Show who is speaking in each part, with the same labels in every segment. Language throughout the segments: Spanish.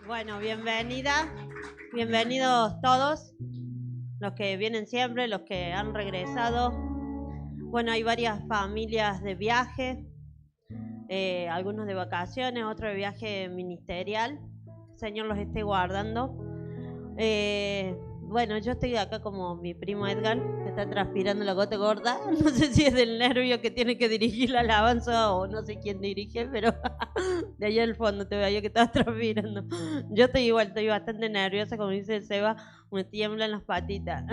Speaker 1: Bueno, bienvenidos todos, los que vienen siempre, los que han regresado. Bueno, hay varias familias de viaje, algunos de vacaciones, otros de viaje ministerial. El Señor los esté guardando. Bueno, yo estoy acá como mi primo Edgar, que está transpirando la gota gorda. No sé si es del nervio que tiene que dirigir la alabanza o no sé quién dirige, pero de allá al fondo te veía que estás transpirando. Yo estoy igual, estoy bastante nerviosa, como dice el Seba, me tiemblan las patitas.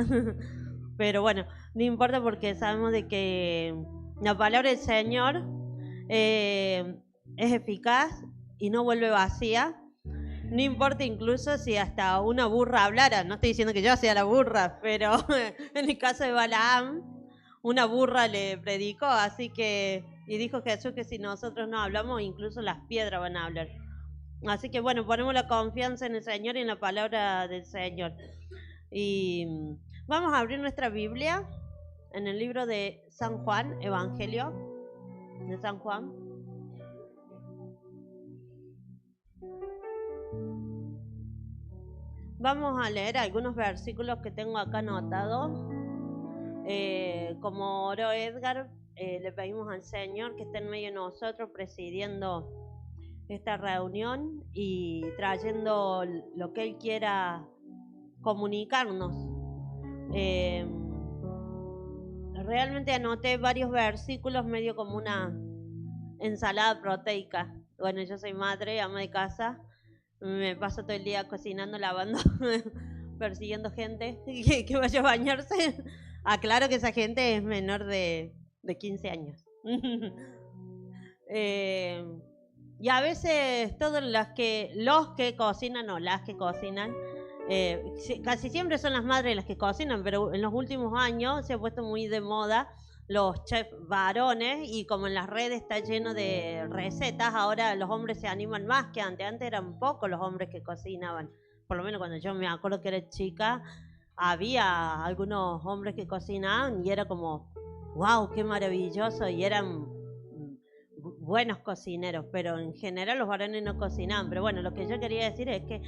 Speaker 1: Pero bueno, no importa porque sabemos de que la palabra del Señor es eficaz y no vuelve vacía. No importa incluso si hasta una burra hablara, no estoy diciendo que yo sea la burra, pero en el caso de Balaam, una burra le predicó, así que, y dijo Jesús que si nosotros no hablamos, incluso las piedras van a hablar. Así que bueno, ponemos la confianza en el Señor y en la palabra del Señor. Y vamos a abrir nuestra Biblia en el libro de San Juan, Evangelio de San Juan. Vamos a leer algunos versículos que tengo acá anotados. Como oró Edgar, le pedimos al Señor que esté en medio de nosotros presidiendo esta reunión y trayendo lo que Él quiera comunicarnos. Realmente anoté varios versículos medio como una ensalada proteica. Bueno, yo soy madre, ama de casa, me paso todo el día cocinando, lavando, persiguiendo gente que vaya a bañarse. Aclaro que esa gente es menor de 15 años. Y a veces todos los que cocinan o las que cocinan, casi siempre son las madres las que cocinan, pero en los últimos años se ha puesto muy de moda los chefs varones y como en las redes está lleno de recetas, ahora los hombres se animan más que antes. Antes eran pocos los hombres que cocinaban, por lo menos cuando yo me acuerdo que era chica, había algunos hombres que cocinaban y era como, wow, qué maravilloso, y eran buenos cocineros, pero en general los varones no cocinaban. Pero bueno, lo que yo quería decir es que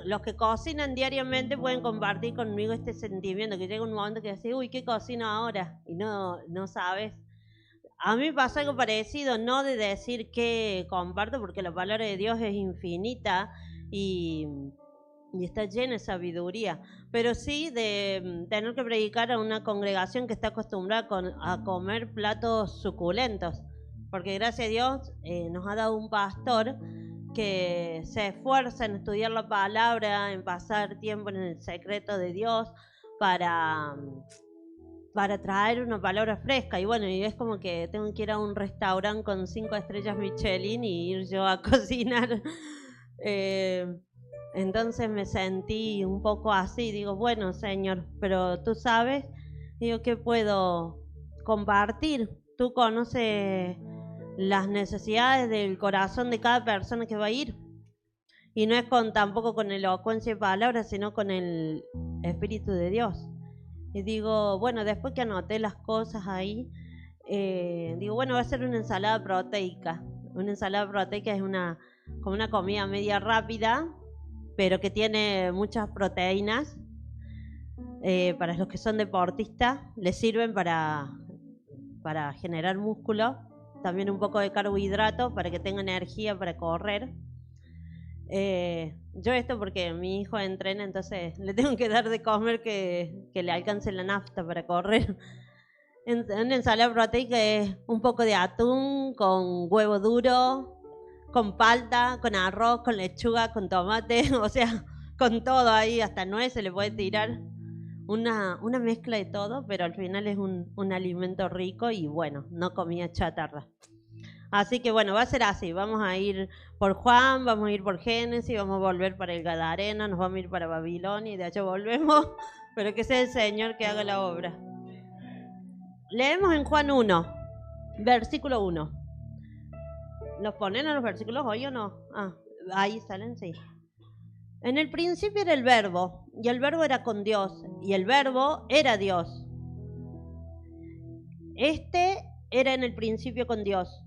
Speaker 1: los que cocinan diariamente pueden compartir conmigo este sentimiento, que llega un momento que decís, uy, ¿qué cocino ahora? Y no sabes. A mí me pasa algo parecido, no de decir que comparto, porque la palabra de Dios es infinita y está llena de sabiduría, pero sí de tener que predicar a una congregación que está acostumbrada a comer platos suculentos, porque gracias a Dios nos ha dado un pastor que se esfuerza en estudiar la palabra, en pasar tiempo en el secreto de Dios para traer una palabra fresca. Y bueno, y es como que tengo que ir a un restaurante con 5 estrellas Michelin y ir yo a cocinar. Entonces me sentí un poco así, digo, bueno, Señor, pero tú sabes, digo, ¿qué puedo compartir? Tú conoces las necesidades del corazón de cada persona que va a ir. Y no es tampoco con elocuencia de palabras, sino con el Espíritu de Dios. Y digo, bueno, después que anoté las cosas ahí, digo, bueno, va a ser una ensalada proteica. Una ensalada proteica es como una comida media rápida, pero que tiene muchas proteínas. Para los que son deportistas, les sirven para generar músculo, también un poco de carbohidratos para que tenga energía para correr. Yo esto porque mi hijo entrena, entonces le tengo que dar de comer que le alcance la nafta para correr. Una ensalada proteica es un poco de atún con huevo duro, con palta, con arroz, con lechuga, con tomate, o sea, con todo ahí, hasta nuez se le puede tirar. Una mezcla de todo, pero al final es un alimento rico y bueno, no comida chatarra. Así que bueno, va a ser así, vamos a ir por Juan, vamos a ir por Génesis, vamos a volver para el Gadareno, nos vamos a ir para Babilonia y de allá volvemos, pero que sea el Señor que haga la obra. Leemos en Juan 1, versículo 1. ¿Los ponen a los versículos hoy o no? Ah, ahí salen, sí. En el principio era el verbo, y el verbo era con Dios, y el verbo era Dios. Este era en el principio con Dios.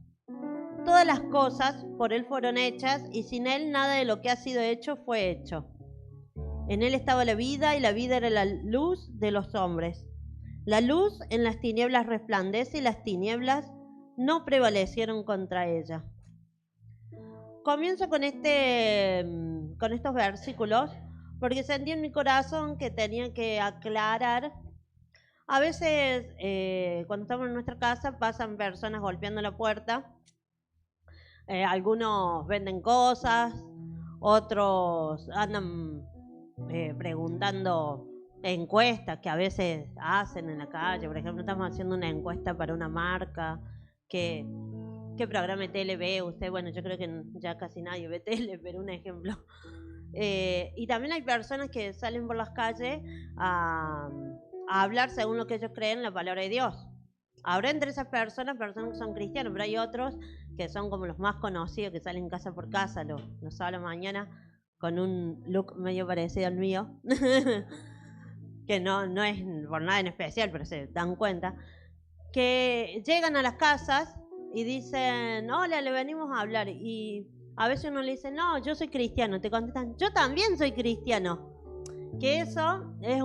Speaker 1: todas las cosas por Él fueron hechas, y sin Él nada de lo que ha sido hecho fue hecho. En Él estaba la vida, y la vida era la luz de los hombres. La luz en las tinieblas resplandece, y las tinieblas no prevalecieron contra ella. Comienzo con estos versículos porque sentí en mi corazón que tenía que aclarar. A veces cuando estamos en nuestra casa pasan personas golpeando la puerta. Algunos venden cosas, otros andan preguntando encuestas que a veces hacen en la calle. Por ejemplo, estamos haciendo una encuesta para una marca. ¿Qué programa de tele ve usted? Bueno, yo creo que ya casi nadie ve tele, pero un ejemplo. Y también hay personas que salen por las calles a hablar según lo que ellos creen la palabra de Dios. Habrá entre esas personas que son cristianos, pero hay otros que son como los más conocidos, que salen casa por casa los sábados a la mañana con un look medio parecido al mío, que no es por nada en especial, pero se dan cuenta, que llegan a las casas y dicen, hola, le venimos a hablar, y a veces uno le dice, no, yo soy cristiano, te contestan, yo también soy cristiano, que eso es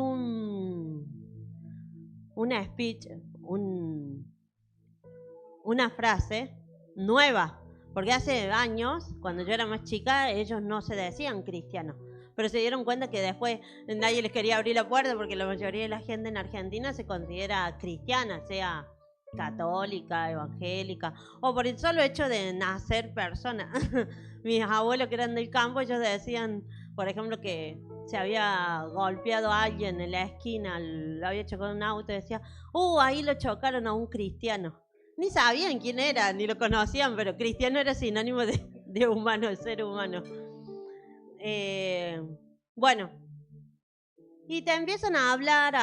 Speaker 1: una speech, una frase nueva, porque hace años, cuando yo era más chica, ellos no se decían cristianos, pero se dieron cuenta que después nadie les quería abrir la puerta porque la mayoría de la gente en Argentina se considera cristiana, sea católica, evangélica, o por el solo hecho de nacer persona. Mis abuelos que eran del campo, ellos decían, por ejemplo, que se había golpeado a alguien en la esquina, lo había chocado un auto y decía, ahí lo chocaron a un cristiano. Ni sabían quién era, ni lo conocían, pero cristiano era sinónimo de humano, de ser humano. Bueno, y te empiezan a hablar.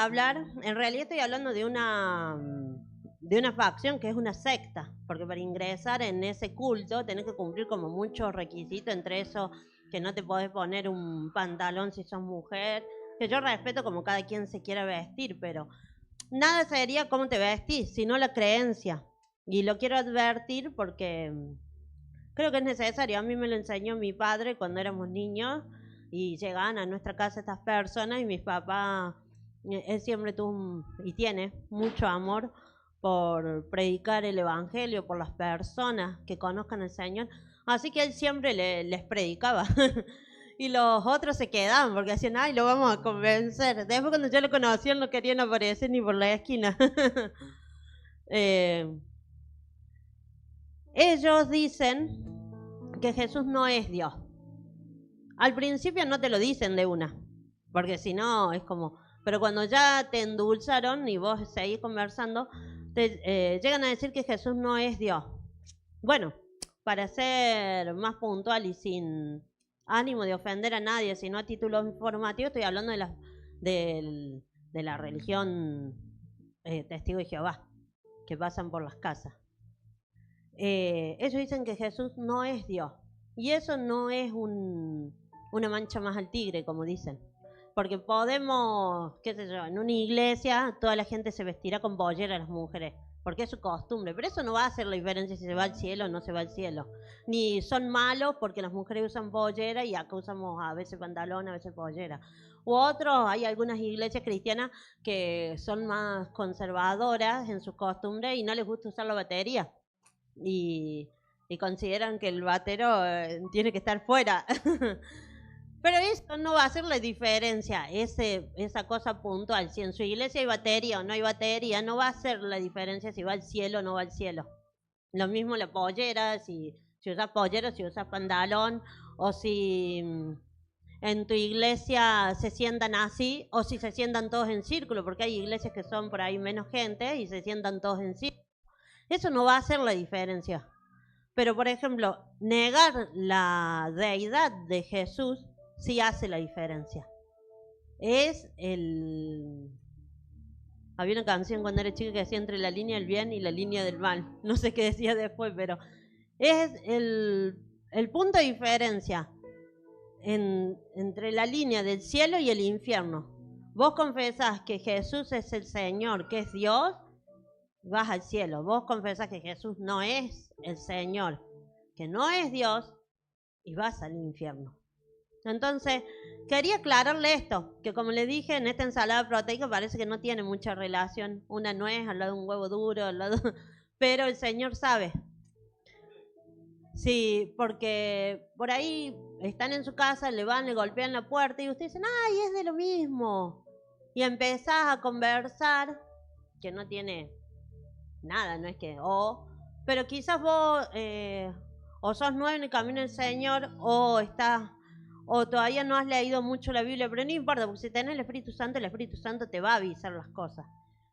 Speaker 1: En realidad estoy hablando de una facción que es una secta, porque para ingresar en ese culto tenés que cumplir como muchos requisitos, entre eso que no te podés poner un pantalón si sos mujer, que yo respeto como cada quien se quiera vestir, pero nada sería cómo te vestís, sino la creencia. Y lo quiero advertir porque creo que es necesario. A mí me lo enseñó mi padre cuando éramos niños y llegaban a nuestra casa estas personas, y mis papás, él siempre tuvo y tiene mucho amor por predicar el evangelio, por las personas que conozcan al Señor, así que él siempre les predicaba. Y los otros se quedaban porque decían, ay, lo vamos a convencer. Después cuando yo lo conocí, no querían aparecer ni por la esquina. Ellos dicen que Jesús no es Dios. Al principio no te lo dicen de una, porque si no es como, pero cuando ya te endulzaron y vos seguís conversando, te llegan a decir que Jesús no es Dios. Bueno, para ser más puntual y sin ánimo de ofender a nadie, sino a título informativo, estoy hablando de la religión Testigo de Jehová, que pasan por las casas. Ellos dicen que Jesús no es Dios, y eso no es una mancha más al tigre, como dicen. Porque podemos, qué sé yo, en una iglesia toda la gente se vestirá con pollera, las mujeres, porque es su costumbre, pero eso no va a hacer la diferencia si se va al cielo o no se va al cielo. Ni son malos porque las mujeres usan pollera y acá usamos a veces pantalón, a veces pollera. U otros, hay algunas iglesias cristianas que son más conservadoras en sus costumbres y no les gusta usar la batería. Y consideran que el batero tiene que estar fuera. Pero eso no va a hacer la diferencia, esa cosa puntual. Si en su iglesia hay batería o no hay batería, no va a hacer la diferencia si va al cielo o no va al cielo. Lo mismo la pollera, si usas pollera, si usas pantalón, o si en tu iglesia se sientan así, o si se sientan todos en círculo, porque hay iglesias que son por ahí menos gente y se sientan todos en círculo. Eso no va a hacer la diferencia. Pero, por ejemplo, negar la deidad de Jesús sí hace la diferencia. Había una canción cuando era chica que decía entre la línea del bien y la línea del mal. No sé qué decía después, pero es el punto de diferencia entre la línea del cielo y el infierno. Vos confesás que Jesús es el Señor, que es Dios, vas al cielo. Vos confesás que Jesús no es el Señor, que no es Dios y vas al infierno. Entonces, quería aclararle esto, que como le dije, en esta ensalada proteica parece que no tiene mucha relación una nuez al lado de un huevo duro, al lado, pero el Señor sabe. Sí, porque por ahí están en su casa, le van, le golpean la puerta y ustedes dicen, ay, es de lo mismo. Y empezás a conversar, que no tiene nada, no es que, pero quizás vos o sos nuevo en el camino del Señor o todavía no has leído mucho la Biblia, pero no importa, porque si tenés el Espíritu Santo te va a avisar las cosas.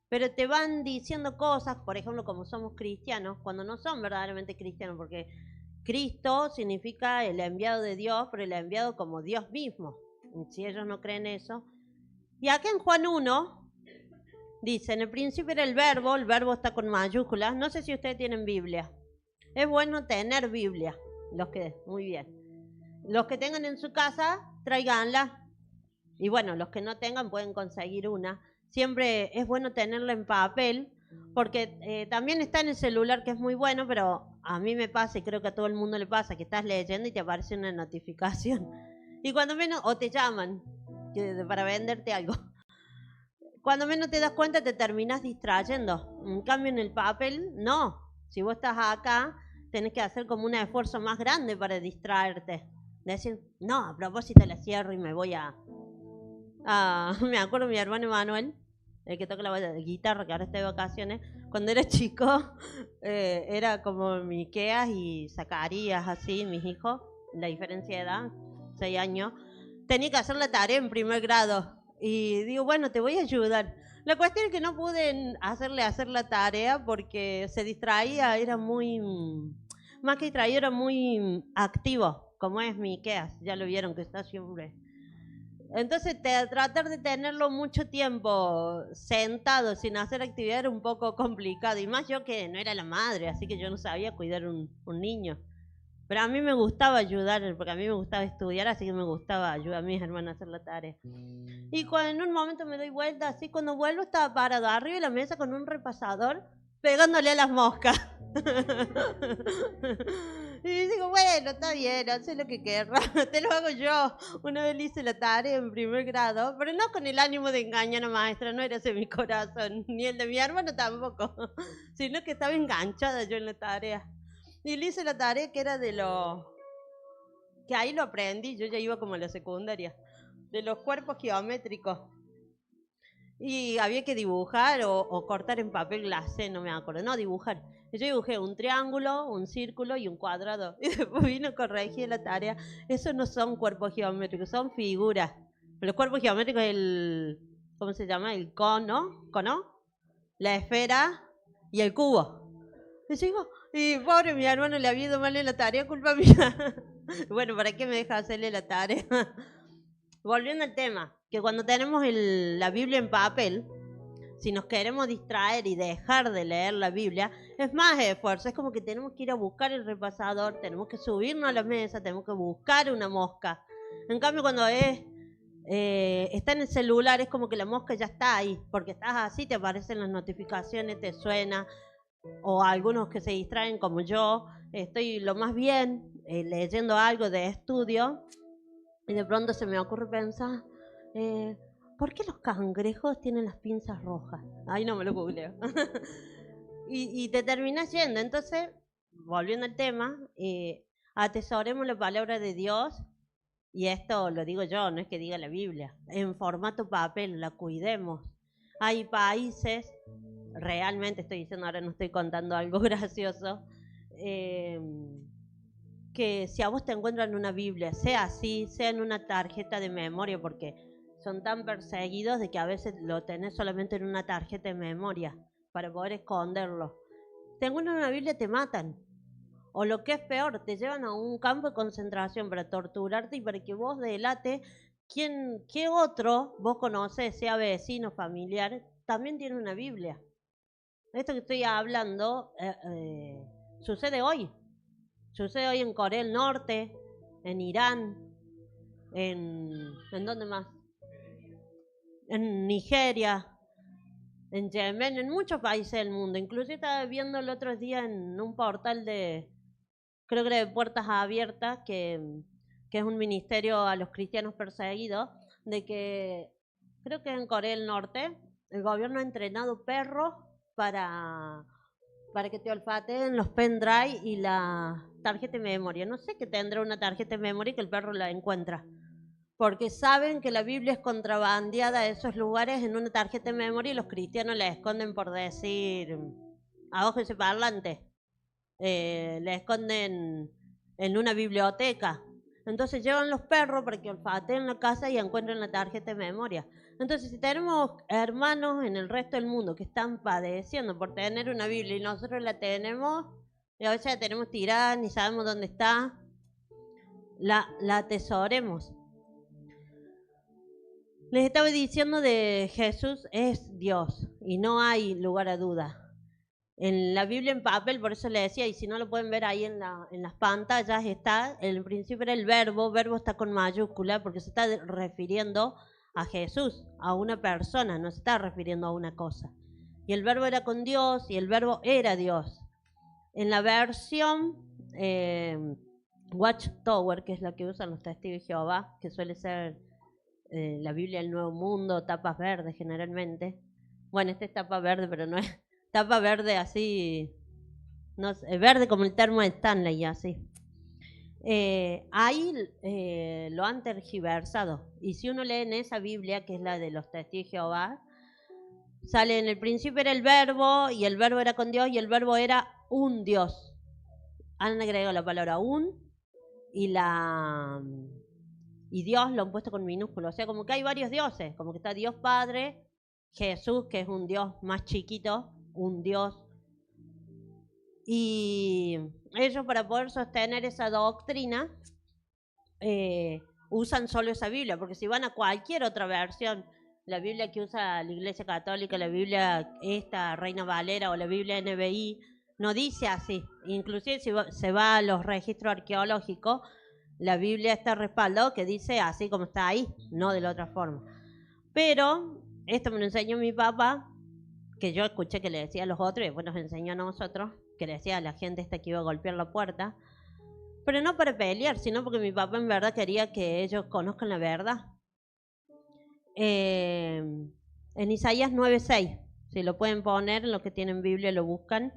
Speaker 1: Pero te van diciendo cosas, por ejemplo, como somos cristianos, cuando no son verdaderamente cristianos, porque Cristo significa el enviado de Dios, pero el enviado como Dios mismo. Si ellos no creen eso. Y acá en Juan 1 dice, en el principio era el verbo está con mayúsculas. No sé si ustedes tienen Biblia. Es bueno tener Biblia. Muy bien. Los que tengan en su casa, tráiganla. Y bueno, los que no tengan pueden conseguir una. Siempre es bueno tenerla en papel, porque también está en el celular, que es muy bueno, pero a mí me pasa, y creo que a todo el mundo le pasa, que estás leyendo y te aparece una notificación. Y cuando menos, o te llaman para venderte algo. Cuando menos te das cuenta te terminas distrayendo. En cambio en el papel, no. Si vos estás acá, tenés que hacer como un esfuerzo más grande para distraerte. Decir, no, a propósito la cierro y me voy me acuerdo mi hermano Manuel, el que toca la guitarra, que ahora está de vacaciones, cuando era chico, era como Miqueas y Zacarías, así, mis hijos, la diferencia de edad, 6 años, tenía que hacer la tarea en primer grado. Y digo, bueno, te voy a ayudar. La cuestión es que no pude hacerle hacer la tarea porque se distraía, era muy, más que distraído, era muy activo, como es Miqueas, ya lo vieron que está siempre. Entonces, tratar de tenerlo mucho tiempo sentado sin hacer actividad era un poco complicado. Y más yo que no era la madre, así que yo no sabía cuidar un niño. Pero a mí me gustaba ayudar, porque a mí me gustaba estudiar, así que me gustaba ayudar a mis hermanas a hacer la tarea. Y cuando en un momento me doy vuelta, así cuando vuelvo estaba parado arriba de la mesa con un repasador, pegándole a las moscas. Y digo, bueno, está bien, haz lo que querrás, te lo hago yo. Una vez le hice la tarea en primer grado, pero no con el ánimo de engañar a la maestra, no era ese mi corazón, ni el de mi hermano tampoco, sino que estaba enganchada yo en la tarea. Y le hice la tarea que era que ahí lo aprendí, yo ya iba como a la secundaria, de los cuerpos geométricos. Y había que dibujar o cortar en papel glacé, no me acuerdo, no, dibujar. Y yo dibujé un triángulo, un círculo y un cuadrado. Y después vino a corregir la tarea. Esos no son cuerpos geométricos, son figuras. Los cuerpos geométricos es ¿cómo se llama? El cono, la esfera y el cubo. Y pobre mi hermano le había ido mal en la tarea, culpa mía. Bueno, ¿para qué me deja hacerle la tarea? Volviendo al tema, que cuando tenemos la Biblia en papel, si nos queremos distraer y dejar de leer la Biblia, es más esfuerzo. Es como que tenemos que ir a buscar el repasador, tenemos que subirnos a la mesa, tenemos que buscar una mosca. En cambio, cuando está en el celular, es como que la mosca ya está ahí, porque estás así, te aparecen las notificaciones, te suena, o algunos que se distraen como yo, estoy lo más bien leyendo algo de estudio, y de pronto se me ocurre pensar, ¿por qué los cangrejos tienen las pinzas rojas? Ay, no me lo googleo. y te terminas yendo. Entonces, volviendo al tema, atesoremos la palabra de Dios, y esto lo digo yo, no es que diga la Biblia, en formato papel, la cuidemos. Hay países, realmente estoy diciendo, ahora no estoy contando algo gracioso, que si a vos te encuentran una Biblia, sea así, sea en una tarjeta de memoria, porque son tan perseguidos de que a veces lo tenés solamente en una tarjeta de memoria para poder esconderlo. Te encuentran una Biblia, te matan. O lo que es peor, te llevan a un campo de concentración para torturarte y para que vos delate qué otro vos conocés, sea vecino, familiar, también tiene una Biblia. Esto que estoy hablando sucede hoy. Sucede hoy en Corea del Norte, en Irán, ¿en dónde más? En Nigeria, en Yemen, en muchos países del mundo. Incluso estaba viendo el otro día en un portal de creo que era de Puertas Abiertas, que es un ministerio a los cristianos perseguidos, de que creo que en Corea del Norte el gobierno ha entrenado perros para, para que te olfateen los pendrive y la tarjeta de memoria. No sé qué tendrá una tarjeta de memoria que el perro la encuentra, porque saben que la Biblia es contrabandeada a esos lugares en una tarjeta de memoria y los cristianos la esconden por decir a ojos de parlante. La esconden en una biblioteca. Entonces llevan los perros para que olfateen la casa y encuentren la tarjeta de memoria. Entonces, si tenemos hermanos en el resto del mundo que están padeciendo por tener una Biblia y nosotros la tenemos, y a veces la tenemos tirada, ni sabemos dónde está, la atesoremos. Les estaba diciendo de Jesús es Dios y no hay lugar a duda. En la Biblia en papel, por eso le decía, y si no lo pueden ver ahí en las pantallas, está, el principio era el verbo está con mayúscula porque se está refiriendo a Jesús, a una persona, no se está refiriendo a una cosa. Y el verbo era con Dios y el verbo era Dios. En la versión Watchtower, que es la que usan los testigos de Jehová, que suele ser la Biblia del Nuevo Mundo, tapas verdes generalmente. Bueno, esta es tapa verde, pero no es tapa verde así, no sé, verde como el termo de Stanley, así. Ahí lo han tergiversado. Y si uno lee en esa Biblia, que es la de los testigos de Jehová, sale en el principio era el verbo, y el verbo era con Dios, y el verbo era un Dios. Han agregado la palabra un, y Dios lo han puesto con minúsculo. O sea, como que hay varios dioses, como que está Dios Padre, Jesús, que es un Dios más chiquito, un Dios. Y ellos, para poder sostener esa doctrina, usan solo esa Biblia, porque si van a cualquier otra versión, la Biblia que usa la Iglesia Católica, la Biblia esta Reina Valera o la Biblia NBI, no dice así. Inclusive si se va a los registros arqueológicos, la Biblia está respaldado que dice así como está ahí, no de la otra forma. Pero esto me lo enseñó mi papá, que yo escuché que le decía a los otros y después nos enseñó a nosotros, que le decía a la gente esta que iba a golpear la puerta, pero no para pelear, sino porque mi papá en verdad quería que ellos conozcan la verdad. En Isaías 9:6, si lo pueden poner, los que tienen Biblia lo buscan.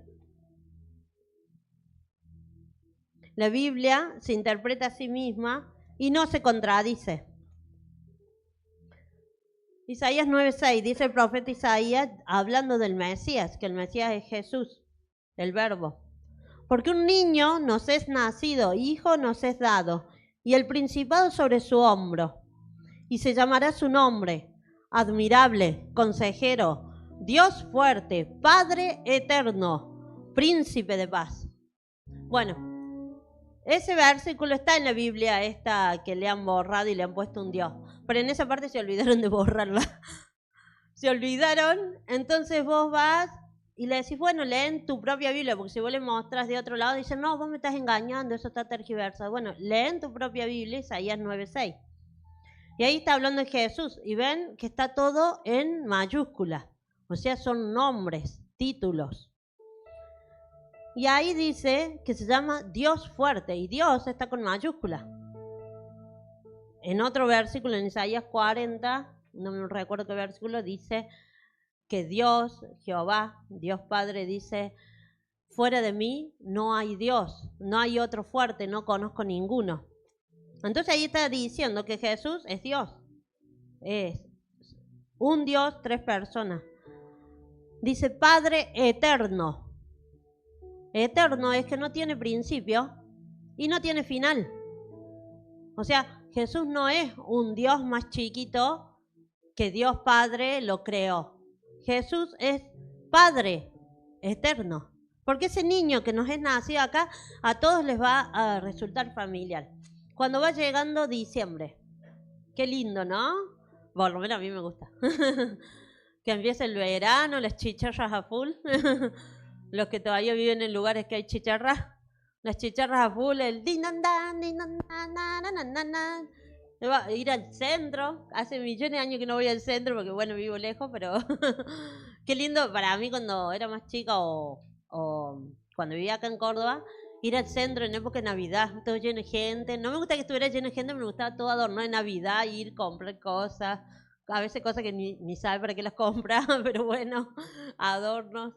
Speaker 1: La Biblia se interpreta a sí misma y no se contradice. Isaías 9:6, dice el profeta Isaías, hablando del Mesías, que el Mesías es Jesús, el verbo. Porque un niño nos es nacido, hijo nos es dado, y el principado sobre su hombro. Y se llamará su nombre, admirable, consejero, Dios fuerte, Padre eterno, príncipe de paz. Bueno, ese versículo está en la Biblia esta que le han borrado y le han puesto un Dios. Pero en esa parte se olvidaron de borrarla. Se olvidaron, entonces vos vas y le decís, bueno, leen tu propia Biblia, porque si vos le mostrás de otro lado, dicen, no, vos me estás engañando, eso está tergiversado. Bueno, leen tu propia Biblia, Isaías 9:6. Y ahí está hablando de Jesús, y ven que está todo en mayúscula. O sea, son nombres, títulos. Y ahí dice que se llama Dios fuerte, y Dios está con mayúscula. En otro versículo, en Isaías 40, no me recuerdo qué versículo, dice que Dios, Jehová, Dios Padre, dice, fuera de mí no hay Dios, no hay otro fuerte, no conozco ninguno. Entonces ahí está diciendo que Jesús es Dios, es un Dios, tres personas. Dice Padre eterno. Eterno es que no tiene principio y no tiene final. O sea, Jesús no es un Dios más chiquito que Dios Padre lo creó. Jesús es Padre eterno. Porque ese niño que nos es nacido acá, a todos les va a resultar familiar. Cuando va llegando diciembre. Qué lindo, ¿no? Por lo menos a mí me gusta. Que empiece el verano, las chicharras a full. Los que todavía viven en lugares que hay chicharras. Las chicharras a full, el din-dan-dan, din-dan-dan, ir al centro. Hace millones de años que no voy al centro porque, bueno, vivo lejos, pero qué lindo para mí cuando era más chica o cuando vivía acá en Córdoba, ir al centro en época de Navidad, todo lleno de gente. No me gusta que estuviera lleno de gente, me gustaba todo adornado de Navidad, ir, comprar cosas. A veces cosas que ni sabe para qué las compra, pero bueno, adornos.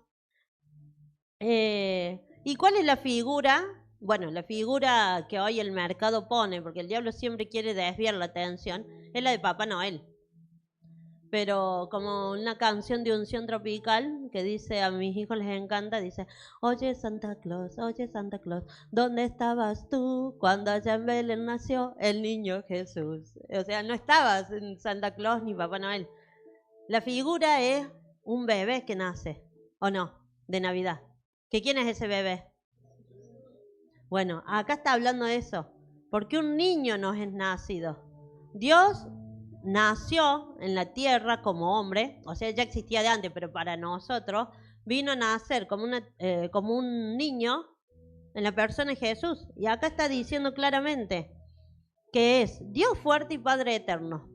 Speaker 1: ¿Y cuál es la figura? Bueno, la figura que hoy el mercado pone, porque el diablo siempre quiere desviar la atención, es la de Papá Noel. Pero como una canción de unción tropical que dice, a mis hijos les encanta, dice, oye Santa Claus, ¿dónde estabas tú cuando allá en Belén nació el niño Jesús? O sea, no estabas en Santa Claus ni Papá Noel. La figura es un bebé que nace, ¿o no? De Navidad. ¿Que quién es ese bebé? Bueno, acá está hablando de eso, porque un niño nos es nacido. Dios nació en la tierra como hombre, o sea, ya existía de antes, pero para nosotros vino a nacer como un niño en la persona de Jesús. Y acá está diciendo claramente que es Dios fuerte y Padre eterno.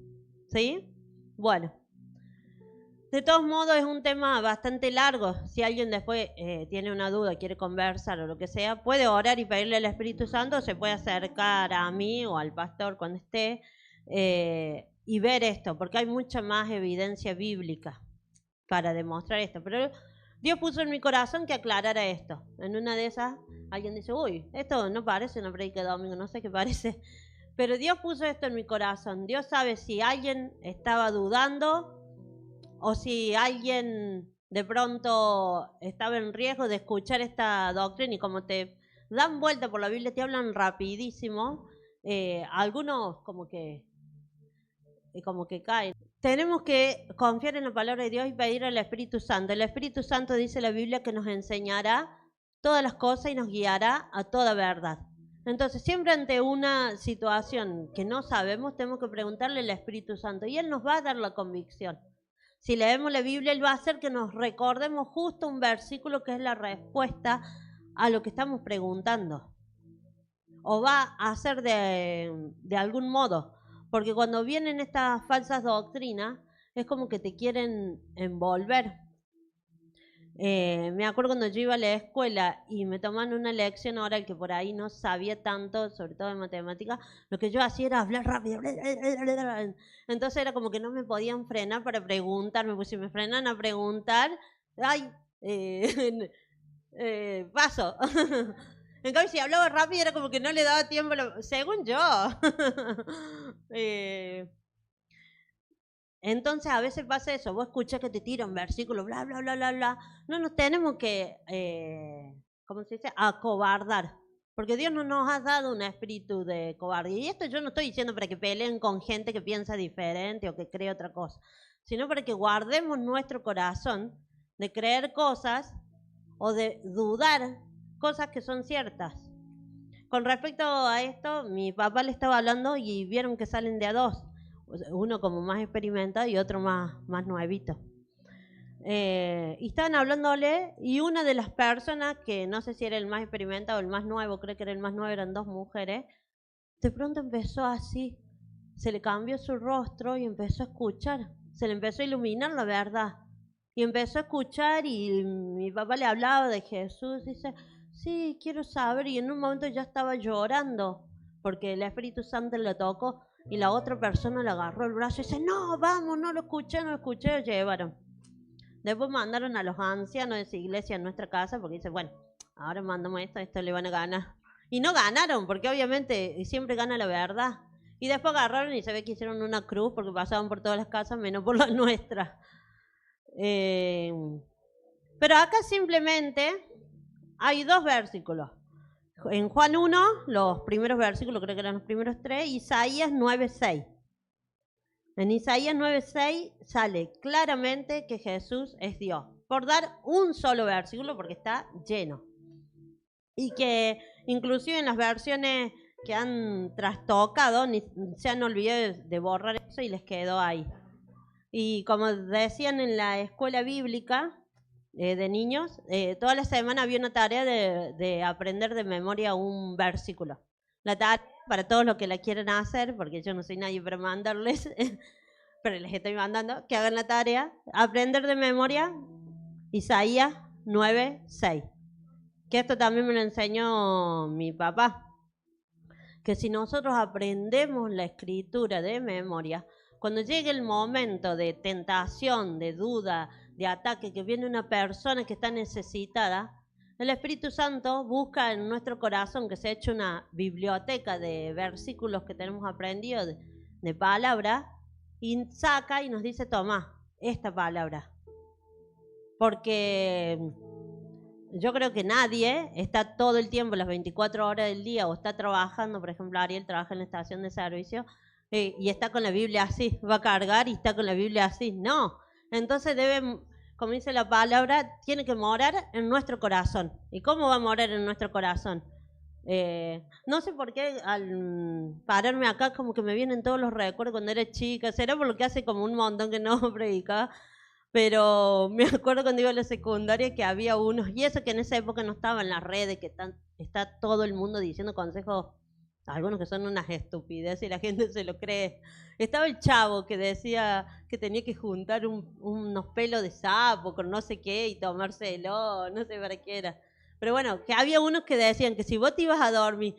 Speaker 1: ¿Sí? Bueno. De todos modos es un tema bastante largo. Si alguien después tiene una duda, quiere conversar o lo que sea, puede orar y pedirle al Espíritu Santo, se puede acercar a mí o al pastor cuando esté y ver esto, porque hay mucha más evidencia bíblica para demostrar esto. Pero Dios puso en mi corazón que aclarara esto. En una de esas alguien dice, uy, esto no parece una predica de domingo, no sé qué parece. Pero Dios puso esto en mi corazón. Dios sabe si alguien estaba dudando o si alguien de pronto estaba en riesgo de escuchar esta doctrina y como te dan vuelta por la Biblia, te hablan rapidísimo, algunos como que caen. Tenemos que confiar en la palabra de Dios y pedir al Espíritu Santo. El Espíritu Santo dice la Biblia que nos enseñará todas las cosas y nos guiará a toda verdad. Entonces, siempre ante una situación que no sabemos, tenemos que preguntarle al Espíritu Santo y Él nos va a dar la convicción. Si leemos la Biblia, Él va a hacer que nos recordemos justo un versículo que es la respuesta a lo que estamos preguntando. O va a hacer de algún modo. Porque cuando vienen estas falsas doctrinas, es como que te quieren envolver. Me acuerdo cuando yo iba a la escuela y me tomaban una lección oral que por ahí no sabía tanto, sobre todo de matemáticas, lo que yo hacía era hablar rápido. Entonces era como que no me podían frenar para preguntarme, pues si me frenan a preguntar, ¡ay! Paso. En cambio, si hablaba rápido era como que no le daba tiempo, según yo. Entonces a veces pasa eso, vos escuchás que te tiran versículos, bla, bla, bla, bla, bla. No nos tenemos que, ¿cómo se dice? Acobardar. Porque Dios no nos ha dado un espíritu de cobardía. Y esto yo no estoy diciendo para que peleen con gente que piensa diferente o que cree otra cosa, sino para que guardemos nuestro corazón de creer cosas o de dudar cosas que son ciertas. Con respecto a esto, mi papá le estaba hablando y vieron que salen de a dos. Uno como más experimentado y otro más nuevito. Y estaban hablándole y una de las personas, que no sé si era el más experimentado o el más nuevo, creo que era el más nuevo, eran dos mujeres, de pronto empezó así, se le cambió su rostro y empezó a escuchar, se le empezó a iluminar la verdad. Y empezó a escuchar y mi papá le hablaba de Jesús, dice, sí, quiero saber, y en un momento ya estaba llorando, porque el Espíritu Santo le tocó, y la otra persona le agarró el brazo y dice, no, vamos, no lo escuché, lo llevaron. Después mandaron a los ancianos de esa iglesia a nuestra casa, porque dice, bueno, ahora mandamos esto le van a ganar. Y no ganaron, porque obviamente siempre gana la verdad. Y después agarraron y se ve que hicieron una cruz, porque pasaban por todas las casas, menos por la nuestra. Pero acá simplemente hay dos versículos. En Juan 1, los primeros versículos, creo que eran los primeros 3, Isaías 9:6. En Isaías 9:6 sale claramente que Jesús es Dios, por dar un solo versículo porque está lleno. Y que inclusive en las versiones que han trastocado, se han olvidado de borrar eso y les quedó ahí. Y como decían en la escuela bíblica, de niños, toda la semana había una tarea de aprender de memoria un versículo. La tarea para todos los que la quieran hacer, porque yo no soy nadie para mandarles, pero les estoy mandando, que hagan la tarea, aprender de memoria Isaías 9:6. que esto también me lo enseñó mi papá, que si nosotros aprendemos la escritura de memoria, cuando llegue el momento de tentación, de duda, de ataque, que viene una persona que está necesitada, el Espíritu Santo busca en nuestro corazón que se ha hecho una biblioteca de versículos que tenemos aprendido, de palabra, y saca y nos dice, toma, esta palabra. Porque yo creo que nadie está todo el tiempo, las 24 horas del día, o está trabajando, por ejemplo, Ariel trabaja en la estación de servicio, y está con la Biblia así, va a cargar y está con la Biblia así. No, entonces debe, como dice la palabra, tiene que morar en nuestro corazón. ¿Y cómo va a morar en nuestro corazón? No sé por qué al pararme acá como que me vienen todos los recuerdos cuando era chica, será por lo que hace como un montón que no predicaba, pero me acuerdo cuando iba a la secundaria que había unos, y eso que en esa época no estaba en las redes, que está todo el mundo diciendo consejos, algunos que son unas estupideces y la gente se lo cree. Estaba el chavo que decía que tenía que juntar unos pelos de sapo con no sé qué y tomárselo, no sé para qué era. Pero bueno, que había unos que decían que si vos te ibas a dormir,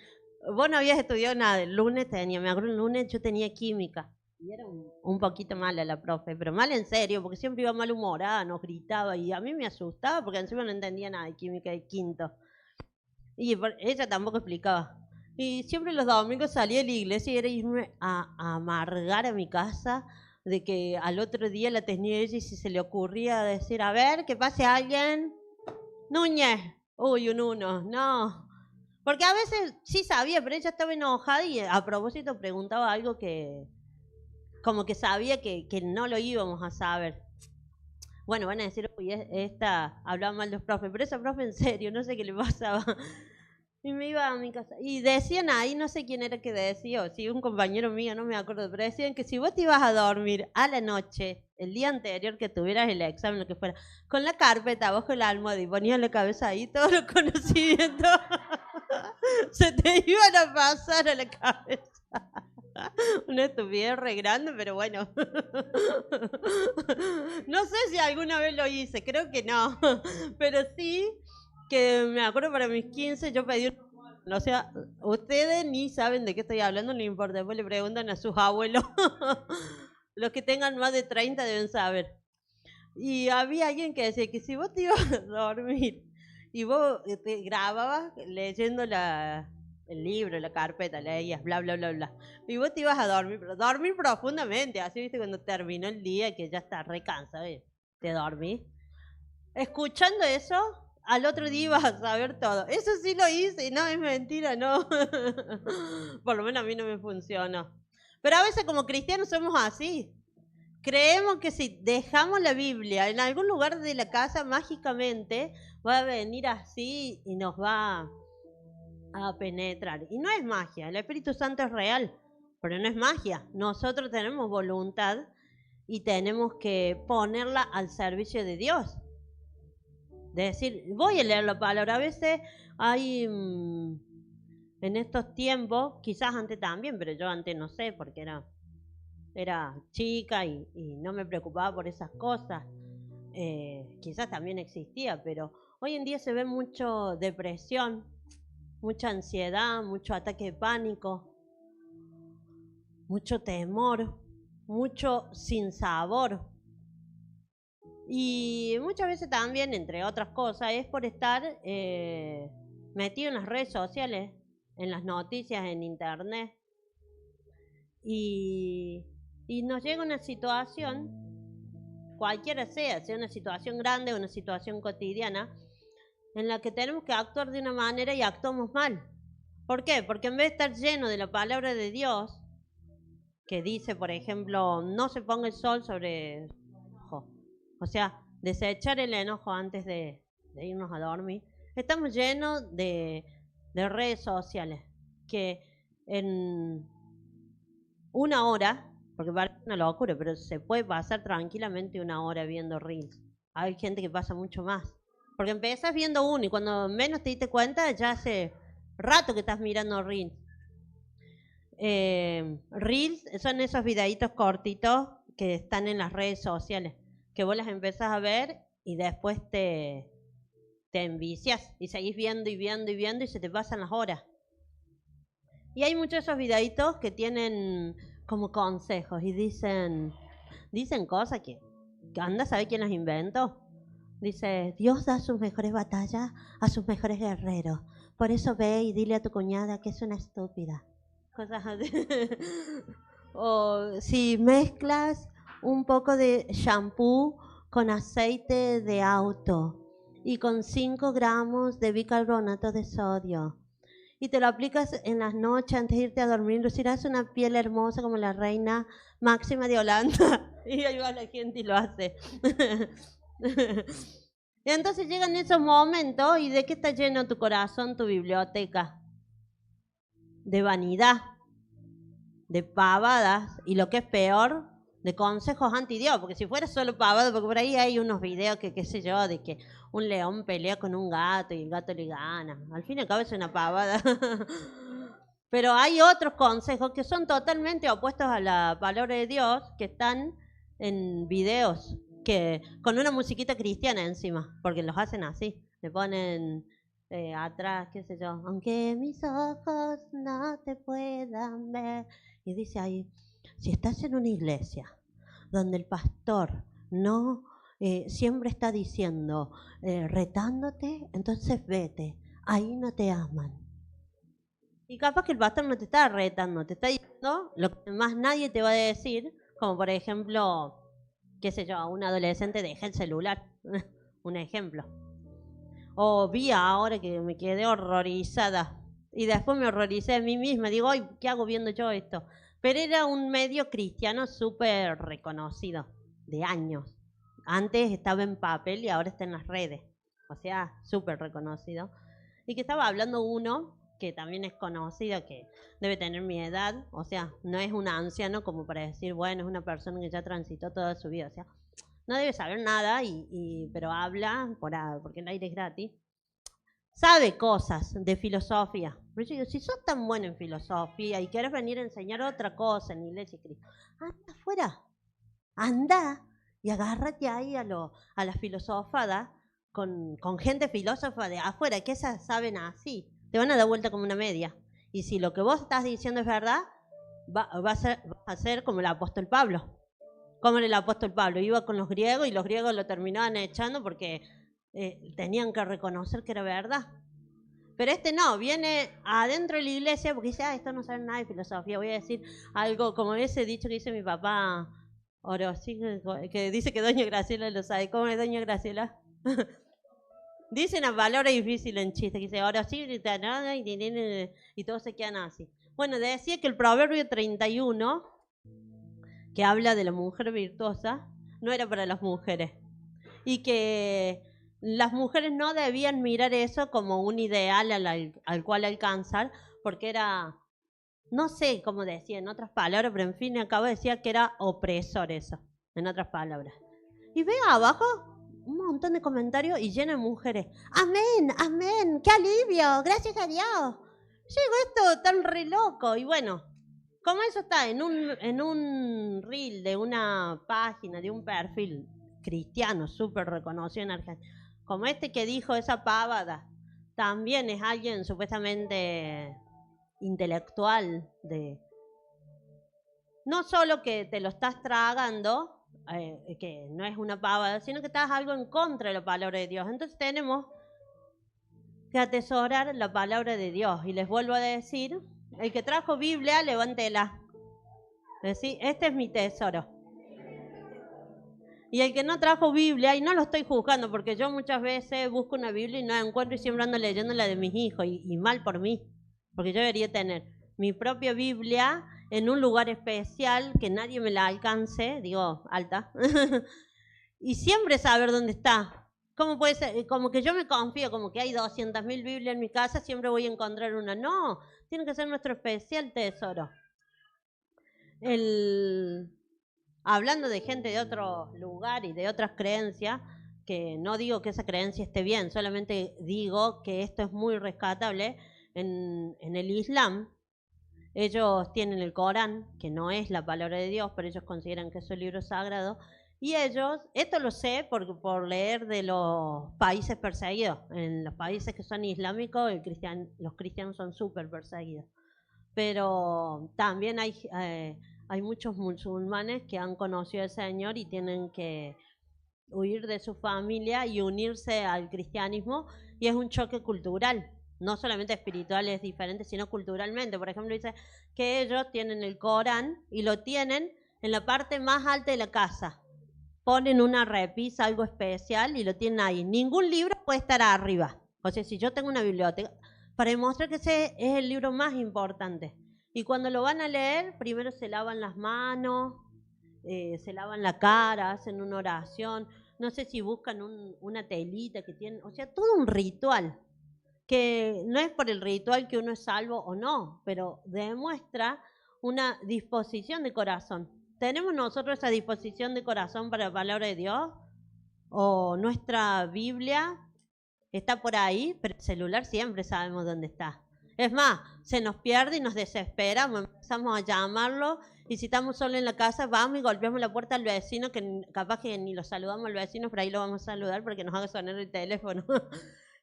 Speaker 1: vos no habías estudiado nada, el lunes me acuerdo el lunes yo tenía química. Y era un poquito mala la profe, pero mal en serio, porque siempre iba malhumorada, nos gritaba y a mí me asustaba porque encima no entendía nada de química de quinto. Y ella tampoco explicaba. Y siempre los domingos salía de la iglesia y era irme a amargar a mi casa de que al otro día la tenía ella y si se le ocurría decir, a ver, que pase alguien, Núñez, uy, un uno, no. Porque a veces sí sabía, pero ella estaba enojada y a propósito preguntaba algo que como que sabía que no lo íbamos a saber. Bueno, van a decir, uy, esta hablaba mal de los profes, pero esa profe en serio, no sé qué le pasaba. Y me iba a mi casa. Y decían ahí, no sé quién era que decía, o si un compañero mío, no me acuerdo, pero decían que si vos te ibas a dormir a la noche, el día anterior que tuvieras el examen, lo que fuera, con la carpeta abajo la almohada y ponías la cabeza ahí, todos los conocimientos se te iban a pasar a la cabeza. Una estupidez re grande, pero bueno. No sé si alguna vez lo hice, creo que no. Pero sí que me acuerdo para mis 15 yo pedí un... O sea, ustedes ni saben de qué estoy hablando, no importa. Después le preguntan a sus abuelos. Los que tengan más de 30 deben saber. Y había alguien que decía que si vos te ibas a dormir y vos te grababas leyendo el libro, la carpeta, leías, bla, bla, bla, bla. Y vos te ibas a dormir, pero dormir profundamente, así, viste, cuando terminó el día que ya estás re cansado, te dormís. Escuchando eso, al otro día ibas a saber todo. Eso sí lo hice, y no, es mentira, no. Por lo menos a mí no me funcionó. Pero a veces como cristianos somos así. Creemos que si dejamos la Biblia en algún lugar de la casa, mágicamente va a venir así y nos va a penetrar. Y no es magia, el Espíritu Santo es real, pero no es magia. Nosotros tenemos voluntad y tenemos que ponerla al servicio de Dios. De decir, voy a leer la palabra. A veces hay, en estos tiempos, quizás antes también, pero yo antes no sé, porque era chica y no me preocupaba por esas cosas. Quizás también existía, pero hoy en día se ve mucho depresión, mucha ansiedad, mucho ataque de pánico, mucho temor, mucho sinsabor. Y muchas veces también, entre otras cosas, es por estar metido en las redes sociales, en las noticias, en internet. Y nos llega una situación, cualquiera sea una situación grande o una situación cotidiana, en la que tenemos que actuar de una manera y actuamos mal. ¿Por qué? Porque en vez de estar lleno de la palabra de Dios, que dice, por ejemplo, no se ponga el sol sobre... O sea, desechar el enojo antes de irnos a dormir. Estamos llenos de redes sociales que en una hora, porque parece una locura, pero se puede pasar tranquilamente una hora viendo reels. Hay gente que pasa mucho más. Porque empiezas viendo uno y cuando menos te diste cuenta, ya hace rato que estás mirando reels. Reels son esos videitos cortitos que están en las redes sociales, que vos las empezás a ver y después te te envicias y seguís viendo y viendo y viendo y se te pasan las horas. Y hay muchos de esos videitos que tienen como consejos y dicen cosas que anda a saber quién las inventó. Dice, Dios da sus mejores batallas a sus mejores guerreros. Por eso ve y dile a tu cuñada que es una estúpida. Cosas así. O si mezclas un poco de shampoo con aceite de auto y con 5 gramos de bicarbonato de sodio y te lo aplicas en las noches antes de irte a dormir, lucirás una piel hermosa como la reina Máxima de Holanda. Y ahí va la gente y lo hace. Y entonces llegan esos momentos y ¿de qué está lleno tu corazón, tu biblioteca? De vanidad, de pavadas y lo que es peor, de consejos anti-Dios, porque si fuera solo pavada, porque por ahí hay unos videos que qué sé yo, de que un león pelea con un gato y el gato le gana. Al fin y al cabo es una pavada. Pero hay otros consejos que son totalmente opuestos a la palabra de Dios, que están en videos, que con una musiquita cristiana encima, porque los hacen así, le ponen atrás, qué sé yo, aunque mis ojos no te puedan ver. Y dice ahí, si estás en una iglesia donde el pastor no siempre está diciendo, retándote, entonces vete, ahí no te aman. Y capaz que el pastor no te está retando, te está diciendo lo que más nadie te va a decir, como por ejemplo, qué sé yo, a un adolescente deja el celular, un ejemplo. O vi ahora que me quedé horrorizada y después me horroricé de mí misma, digo, ay, ¿qué hago viendo yo esto? Pero era un medio cristiano súper reconocido, de años. Antes estaba en papel y ahora está en las redes, o sea, súper reconocido. Y que estaba hablando uno que también es conocido, que debe tener mi edad, o sea, no es un anciano como para decir, bueno, es una persona que ya transitó toda su vida, o sea, no debe saber nada, pero habla porque el aire es gratis. Sabe cosas de filosofía. Pero yo digo, si sos tan bueno en filosofía y querés venir a enseñar otra cosa en Iglesia de Cristo, anda afuera, anda y agárrate ahí a la filosofada con gente filósofa de afuera, que esas saben así, te van a dar vuelta como una media. Y si lo que vos estás diciendo es verdad, vas a ser como el apóstol Pablo. Como el apóstol Pablo, iba con los griegos y los griegos lo terminaban echando porque tenían que reconocer que era verdad. Pero este no, viene adentro de la iglesia porque dice, esto no sabe nada de filosofía, voy a decir algo como ese dicho que dice mi papá Orozzi, que dice que doña Graciela lo sabe. ¿Cómo es doña Graciela? Dice una palabra difícil en chiste, que dice Orozzi y todos se quedan así. Bueno, decía que el proverbio 31, que habla de la mujer virtuosa, no era para las mujeres. Y que las mujeres no debían mirar eso como un ideal al cual alcanzar, porque era, no sé cómo decía en otras palabras, pero en fin, acabo de decir que era opresor eso, en otras palabras. Y veo abajo un montón de comentarios y lleno de mujeres. Amén, amén, qué alivio, gracias a Dios. Llegó esto tan re loco. Y bueno, como eso está en un reel de una página, de un perfil cristiano súper reconocido en Argentina, como este que dijo esa pavada, también es alguien supuestamente intelectual, no solo que te lo estás tragando, que no es una pavada, sino que estás algo en contra de la palabra de Dios. Entonces tenemos que atesorar la palabra de Dios. Y les vuelvo a decir, el que trajo Biblia, levántela. ¿Sí? Este es mi tesoro. Y el que no trajo Biblia, y no lo estoy juzgando, porque yo muchas veces busco una Biblia y no la encuentro y siempre ando leyendo la de mis hijos, y mal por mí, porque yo debería tener mi propia Biblia en un lugar especial, que nadie me la alcance, digo, alta, y siempre saber dónde está. ¿Cómo puede ser? Como que yo me confío, como que hay 200.000 Biblias en mi casa, siempre voy a encontrar una. No, tiene que ser nuestro especial tesoro. Hablando de gente de otro lugar y de otras creencias, que no digo que esa creencia esté bien, solamente digo que esto es muy rescatable. En el Islam, ellos tienen el Corán, que no es la palabra de Dios, pero ellos consideran que es un libro sagrado, Y ellos, esto lo sé por leer de los países perseguidos. En los países que son islámicos, los cristianos son súper perseguidos. Pero también hay muchos musulmanes que han conocido al Señor y tienen que huir de su familia y unirse al cristianismo, y es un choque cultural, no solamente espiritual es diferente, sino culturalmente. Por ejemplo, dice que ellos tienen el Corán y lo tienen en la parte más alta de la casa. Ponen una repisa, algo especial, y lo tienen ahí. Ningún libro puede estar arriba. O sea, si yo tengo una biblioteca, para demostrar que ese es el libro más importante. Y cuando lo van a leer, primero se lavan las manos, se lavan la cara, hacen una oración, no sé si buscan una telita que tienen, o sea, todo un ritual, que no es por el ritual que uno es salvo o no, pero demuestra una disposición de corazón. ¿Tenemos nosotros esa disposición de corazón para la palabra de Dios? ¿O nuestra Biblia está por ahí, pero el celular siempre sabemos dónde está? Es más, se nos pierde y nos desesperamos, empezamos a llamarlo, y si estamos solo en la casa, vamos y golpeamos la puerta al vecino, que capaz que ni lo saludamos al vecino, pero ahí lo vamos a saludar porque nos haga sonar el teléfono.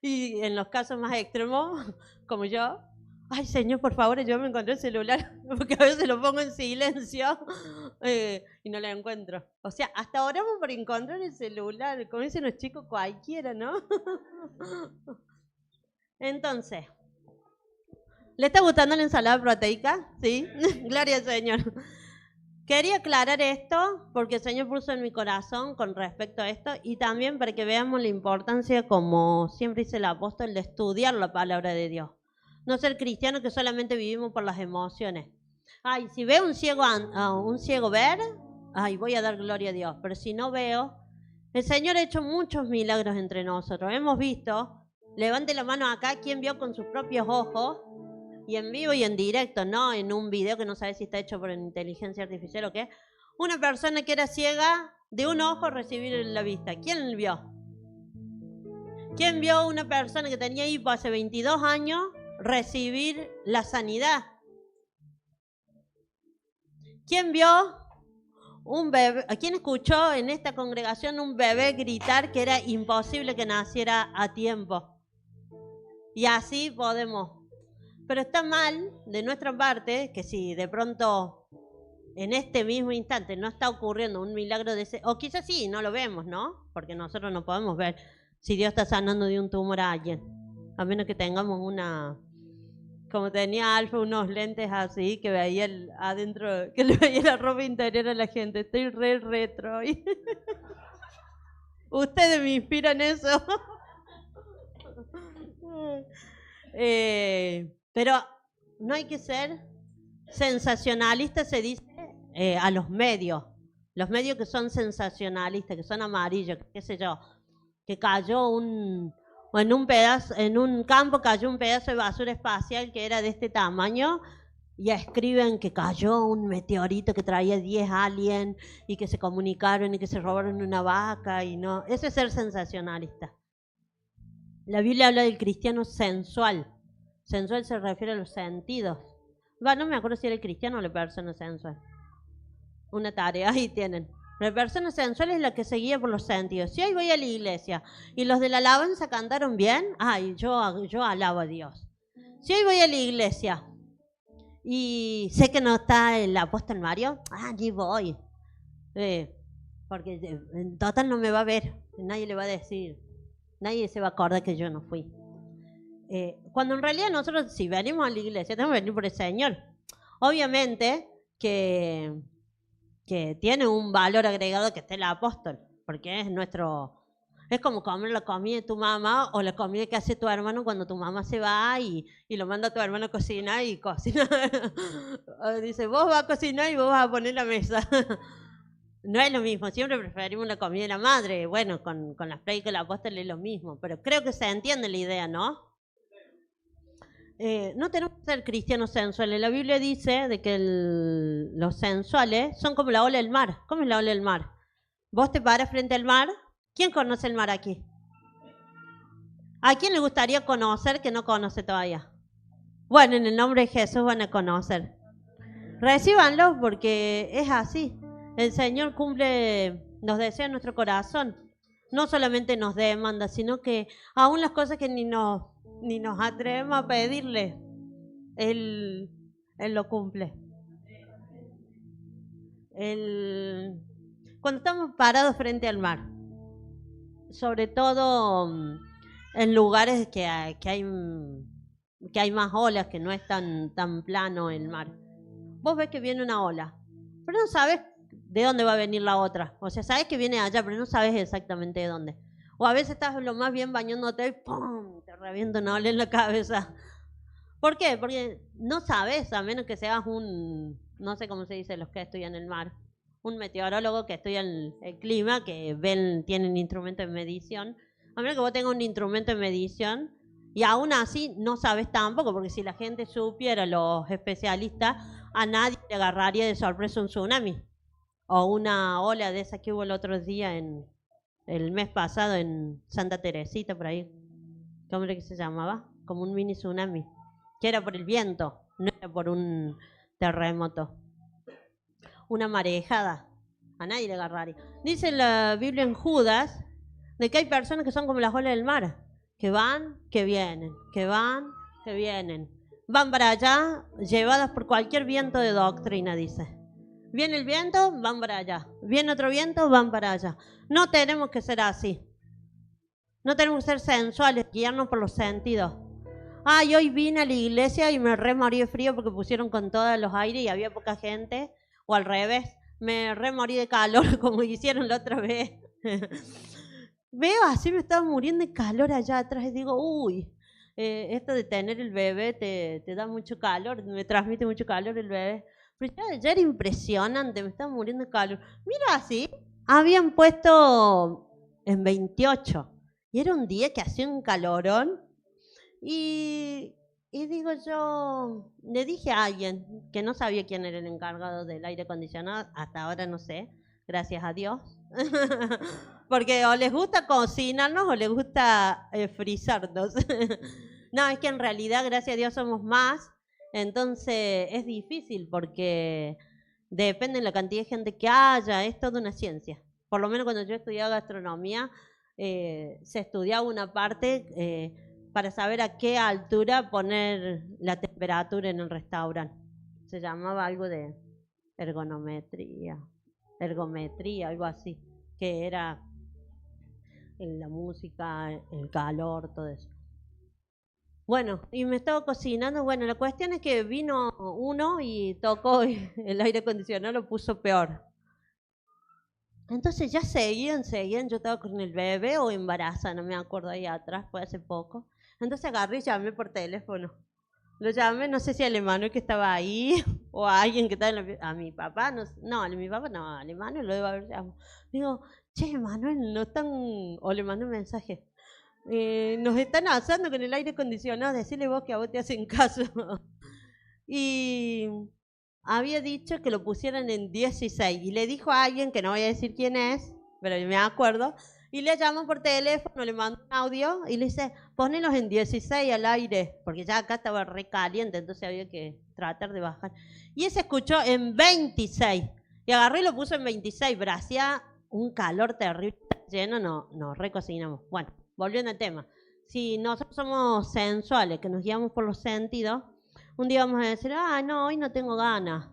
Speaker 1: Y en los casos más extremos, como yo, ay Señor, por favor, yo me encontré el celular, porque a veces lo pongo en silencio y no lo encuentro. O sea, hasta oramos por encontrar el celular, como dicen los chicos, cualquiera, ¿no? Entonces, ¿le está gustando la ensalada proteica? ¿Sí? Gloria al Señor. Quería aclarar esto porque el Señor puso en mi corazón con respecto a esto, y también para que veamos la importancia, como siempre dice el apóstol, de estudiar la palabra de Dios. No ser cristianos que solamente vivimos por las emociones. Ay, si veo un ciego ver, ay, voy a dar gloria a Dios. Pero si no veo, el Señor ha hecho muchos milagros entre nosotros. Hemos visto, levante la mano acá, quien vio con sus propios ojos, y en vivo y en directo, no en un video que no sabe si está hecho por inteligencia artificial o qué, una persona que era ciega de un ojo recibir la vista. ¿Quién vio? ¿Quién vio una persona que tenía hipo hace 22 años recibir la sanidad? ¿Quién vio un bebé? ¿Quién escuchó en esta congregación un bebé gritar que era imposible que naciera a tiempo? Y así podemos. Pero está mal de nuestra parte que si de pronto en este mismo instante no está ocurriendo un milagro de ese, o quizás sí, no lo vemos, ¿no? Porque nosotros no podemos ver si Dios está sanando de un tumor a alguien, a menos que tengamos como tenía Alfa, unos lentes así que veía adentro, que le veía la ropa interior a la gente. Estoy re retro. Ustedes me inspiran eso. Pero no hay que ser sensacionalistas, se dice a los medios que son sensacionalistas, que son amarillos, qué sé yo, que cayó en un campo cayó un pedazo de basura espacial que era de este tamaño, y escriben que cayó un meteorito que traía 10 aliens y que se comunicaron y que se robaron una vaca, y no, eso es ser sensacionalista. La Biblia habla del cristiano sensual. Sensual se refiere a los sentidos. No me acuerdo si era el cristiano o la persona sensual. Una tarea, ahí tienen. La persona sensual es la que se guía por los sentidos. Si hoy voy a la iglesia y los de la alabanza cantaron bien, ay, yo alabo a Dios. Si hoy voy a la iglesia y sé que no está el apóstol Mario, allí voy. Porque en total no me va a ver, nadie le va a decir, nadie se va a acordar que yo no fui. Cuando en realidad nosotros, si venimos a la iglesia, tenemos que venir por el Señor. Obviamente que tiene un valor agregado que esté el apóstol, porque es como comer la comida de tu mamá o la comida que hace tu hermano cuando tu mamá se va y lo manda a tu hermano a cocinar y cocina. Dice, vos vas a cocinar y vos vas a poner la mesa. No es lo mismo, siempre preferimos la comida de la madre. Bueno, con las prédicas del apóstol es lo mismo, pero creo que se entiende la idea, ¿no? No tenemos que ser cristianos sensuales. La Biblia dice de que los sensuales son como la ola del mar. ¿Cómo es la ola del mar? Vos te paras frente al mar. ¿Quién conoce el mar aquí? ¿A quién le gustaría conocer que no conoce todavía? Bueno, en el nombre de Jesús van a conocer. Recíbanlo porque es así. El Señor cumple nos desea nuestro corazón. No solamente nos demanda, sino que aún las cosas que ni nos atrevemos a pedirle, Él lo cumple. Cuando estamos parados frente al mar, sobre todo en lugares que hay más olas, que no es tan plano el mar, vos ves que viene una ola, pero no sabes de dónde va a venir la otra. O sea, sabes que viene allá, pero no sabes exactamente de dónde. O a veces estás lo más bien bañándote y ¡pum!, te revienta una ola en la cabeza. ¿Por qué? Porque no sabes, a menos que seas no sé cómo se dice los que estudian el mar, un meteorólogo que estudia el clima, que tienen instrumentos de medición. A menos que vos tengas un instrumento de medición, y aún así no sabes tampoco, porque si la gente supiera, los especialistas, a nadie le agarraría de sorpresa un tsunami o una ola de esa que hubo el otro día, el mes pasado, en Santa Teresita, por ahí. ¿Cómo era que se llamaba? Como un mini tsunami, que era por el viento, no era por un terremoto. Una marejada, a nadie le agarraría. Dice la Biblia en Judas de que hay personas que son como las olas del mar, que van, que vienen, que van, que vienen. Van para allá, llevadas por cualquier viento de doctrina, dice. Viene el viento, van para allá. Viene otro viento, van para allá. No tenemos que ser así. No tenemos que ser sensuales, guiarnos por los sentidos. Ay, hoy vine a la iglesia y me morí de frío porque pusieron con todos los aires y había poca gente. O al revés, me morí de calor como hicieron la otra vez. Veo así, me estaba muriendo de calor allá atrás y digo, uy, esto de tener el bebé te da mucho calor, me transmite mucho calor el bebé. Pero ya era impresionante, me estaba muriendo de calor. Mira así, habían puesto en 28 y era un día que hacía un calorón y digo yo, le dije a alguien que no sabía quién era el encargado del aire acondicionado, hasta ahora no sé, gracias a Dios, porque o les gusta cocinarnos o les gusta frizarnos. No, es que en realidad, gracias a Dios, somos más. Entonces es difícil porque depende de la cantidad de gente que haya, es toda una ciencia. Por lo menos cuando yo estudiaba gastronomía, se estudiaba una parte para saber a qué altura poner la temperatura en el restaurante. Se llamaba algo de ergometría, algo así, que era la música, el calor, todo eso. Bueno, y me estaba cocinando. Bueno, la cuestión es que vino uno y tocó el aire acondicionado, lo puso peor. Entonces ya seguían, yo estaba con el bebé o embarazada, no me acuerdo, ahí atrás, fue hace poco. Entonces agarré y llamé por teléfono. Lo llamé, no sé si al Emanuel que estaba ahí o a alguien que estaba a mi papá, no, a mi papá no, al Emanuel lo debo haber llamado. Digo, che, Emanuel, no están, o le mandé un mensaje. Nos están asando con el aire acondicionado, decirle vos que a vos te hacen caso. Y había dicho que lo pusieran en 16 y le dijo a alguien, que no voy a decir quién es, pero me acuerdo, y le llamó por teléfono, le mandó un audio y le dice, ponelos en 16 al aire, porque ya acá estaba re caliente, entonces había que tratar de bajar. Y ese escuchó en 26 y agarró y lo puso en 26, pero hacía un calor terrible, lleno, nos recocinamos. Bueno, volviendo al tema, si nosotros somos sensuales, que nos guiamos por los sentidos, un día vamos a decir, no, hoy no tengo ganas.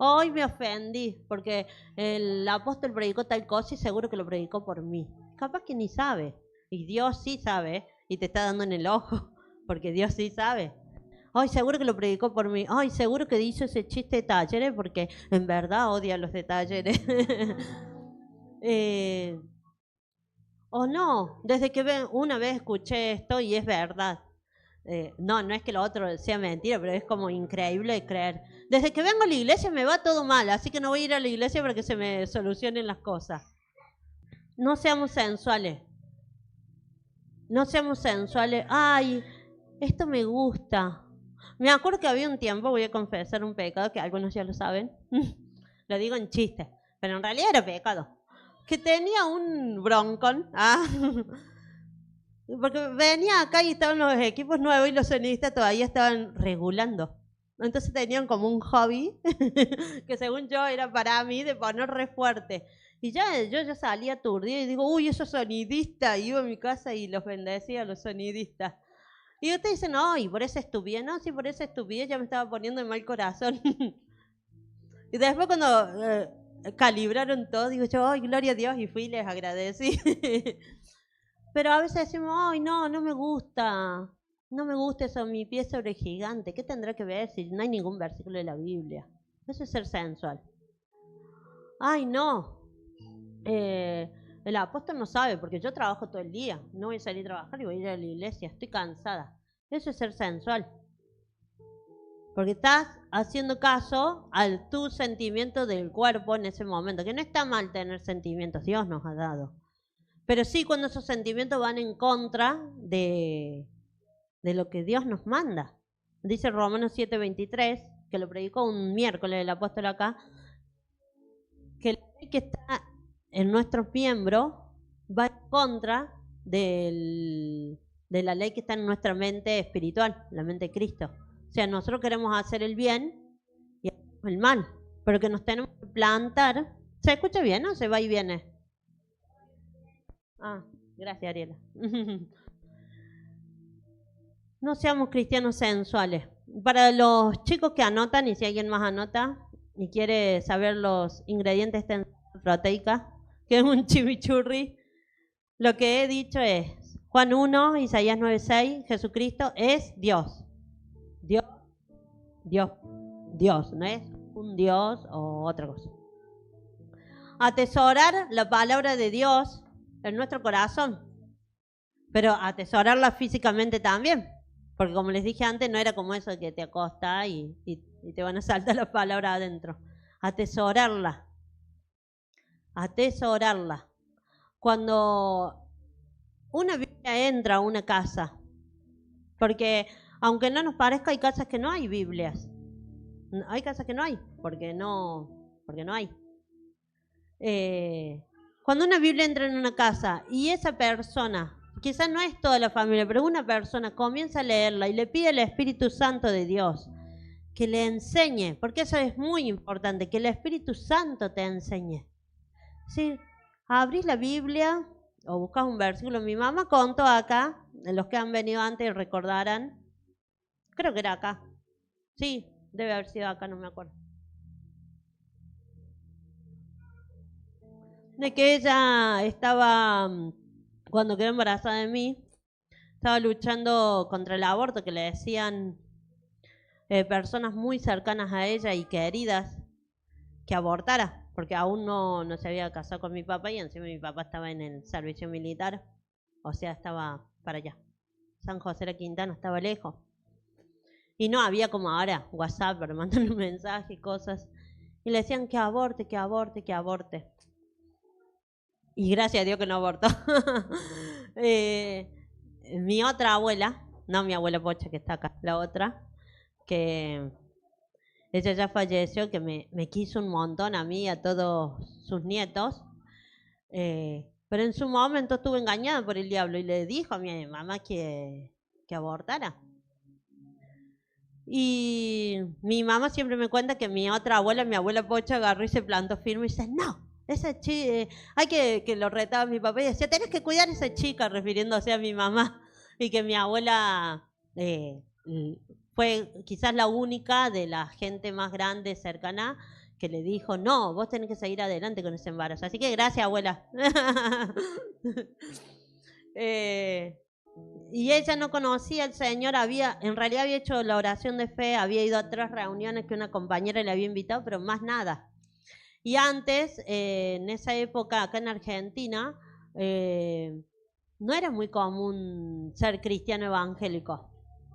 Speaker 1: Hoy me ofendí porque el apóstol predicó tal cosa y seguro que lo predicó por mí. Capaz que ni sabe. Y Dios sí sabe y te está dando en el ojo porque Dios sí sabe. Ay, seguro que lo predicó por mí. Ay, seguro que hizo ese chiste de talleres porque en verdad odia los de talleres. O no, desde que una vez escuché esto y es verdad. No es que lo otro sea mentira, pero es como increíble de creer. Desde que vengo a la iglesia me va todo mal, así que no voy a ir a la iglesia para que se me solucionen las cosas. No seamos sensuales. No seamos sensuales. Ay, esto me gusta. Me acuerdo que había un tiempo, voy a confesar un pecado, que algunos ya lo saben. Lo digo en chiste, pero en realidad era pecado. Que tenía un broncón. Porque venía acá y estaban los equipos nuevos y los sonistas todavía estaban regulando. Entonces tenían como un hobby, que según yo era para mí, de poner re fuerte. Y ya yo ya salía aturdida y digo, uy, esos sonidistas. Y iba a mi casa y los bendecía a los sonidistas. Y ustedes dicen, no, y por esa estupidez. No, sí, por esa estupidez ya me estaba poniendo en mal corazón. Y después cuando calibraron todo, digo yo, ay, gloria a Dios, y fui y les agradecí. Pero a veces decimos, ay, no, no me gusta. No me gusta eso, mi pie sobre el gigante. ¿Qué tendrá que ver si no hay ningún versículo de la Biblia? Eso es ser sensual. Ay, no. El apóstol no sabe, porque yo trabajo todo el día. No voy a salir a trabajar y voy a ir a la iglesia. Estoy cansada. Eso es ser sensual. Porque estás haciendo caso a tu sentimiento del cuerpo en ese momento. Que no está mal tener sentimientos, Dios nos ha dado. Pero sí cuando esos sentimientos van en contra de lo que Dios nos manda. Dice Romanos 7:23, que lo predicó un miércoles el apóstol acá, que la ley que está en nuestros miembros va en contra de la ley que está en nuestra mente espiritual, la mente de Cristo. O sea, nosotros queremos hacer el bien y hacemos el mal, pero que nos tenemos que plantar. ¿Se escucha bien o se va y viene? Ah, gracias, Ariela. No seamos cristianos sensuales. Para los chicos que anotan, y si alguien más anota y quiere saber los ingredientes de esta proteica, que es un chimichurri, lo que he dicho es Juan 1, Isaías 9:6, Jesucristo es Dios. Dios, Dios, Dios, no es un Dios o otra cosa. Atesorar la palabra de Dios en nuestro corazón, pero atesorarla físicamente también. Porque como les dije antes, no era como eso que te acostás y te van a saltar las palabras adentro. Atesorarla. Atesorarla. Cuando una Biblia entra a una casa, porque aunque no nos parezca, hay casas que no hay Biblias. Hay casas que no hay, porque no hay. Cuando una Biblia entra en una casa y esa persona, quizás no es toda la familia, pero una persona comienza a leerla y le pide al Espíritu Santo de Dios que le enseñe, porque eso es muy importante, que el Espíritu Santo te enseñe. ¿Sí? Abrís la Biblia o buscas un versículo. Mi mamá contó acá, los que han venido antes recordarán, creo que era acá. Sí, debe haber sido acá, no me acuerdo. De que ella estaba, cuando quedó embarazada de mí, estaba luchando contra el aborto, que le decían personas muy cercanas a ella y queridas que abortara, porque aún no se había casado con mi papá y encima mi papá estaba en el servicio militar, o sea, estaba para allá. San José de la Quintana estaba lejos. Y no había como ahora WhatsApp para mandarle un mensaje y cosas. Y le decían que aborte, que aborte, que aborte. Y gracias a Dios que no abortó. Mi otra abuela, no mi abuela Pocha que está acá, la otra, que ella ya falleció, que me quiso un montón a mí y a todos sus nietos. Pero en su momento estuve engañada por el diablo y le dijo a mi mamá que abortara. Y mi mamá siempre me cuenta que mi otra abuela, mi abuela Pocha, agarró y se plantó firme y dice, no, esa chica, hay que lo retaba a mi papá y decía, tenés que cuidar a esa chica, refiriéndose a mi mamá. Y que mi abuela fue quizás la única de la gente más grande, cercana, que le dijo, no, vos tenés que seguir adelante con ese embarazo. Así que gracias, abuela. Y ella no conocía al Señor, en realidad había hecho la oración de fe, había ido a 3 reuniones que una compañera le había invitado, pero más nada. Y antes, en esa época, acá en Argentina, no era muy común ser cristiano evangélico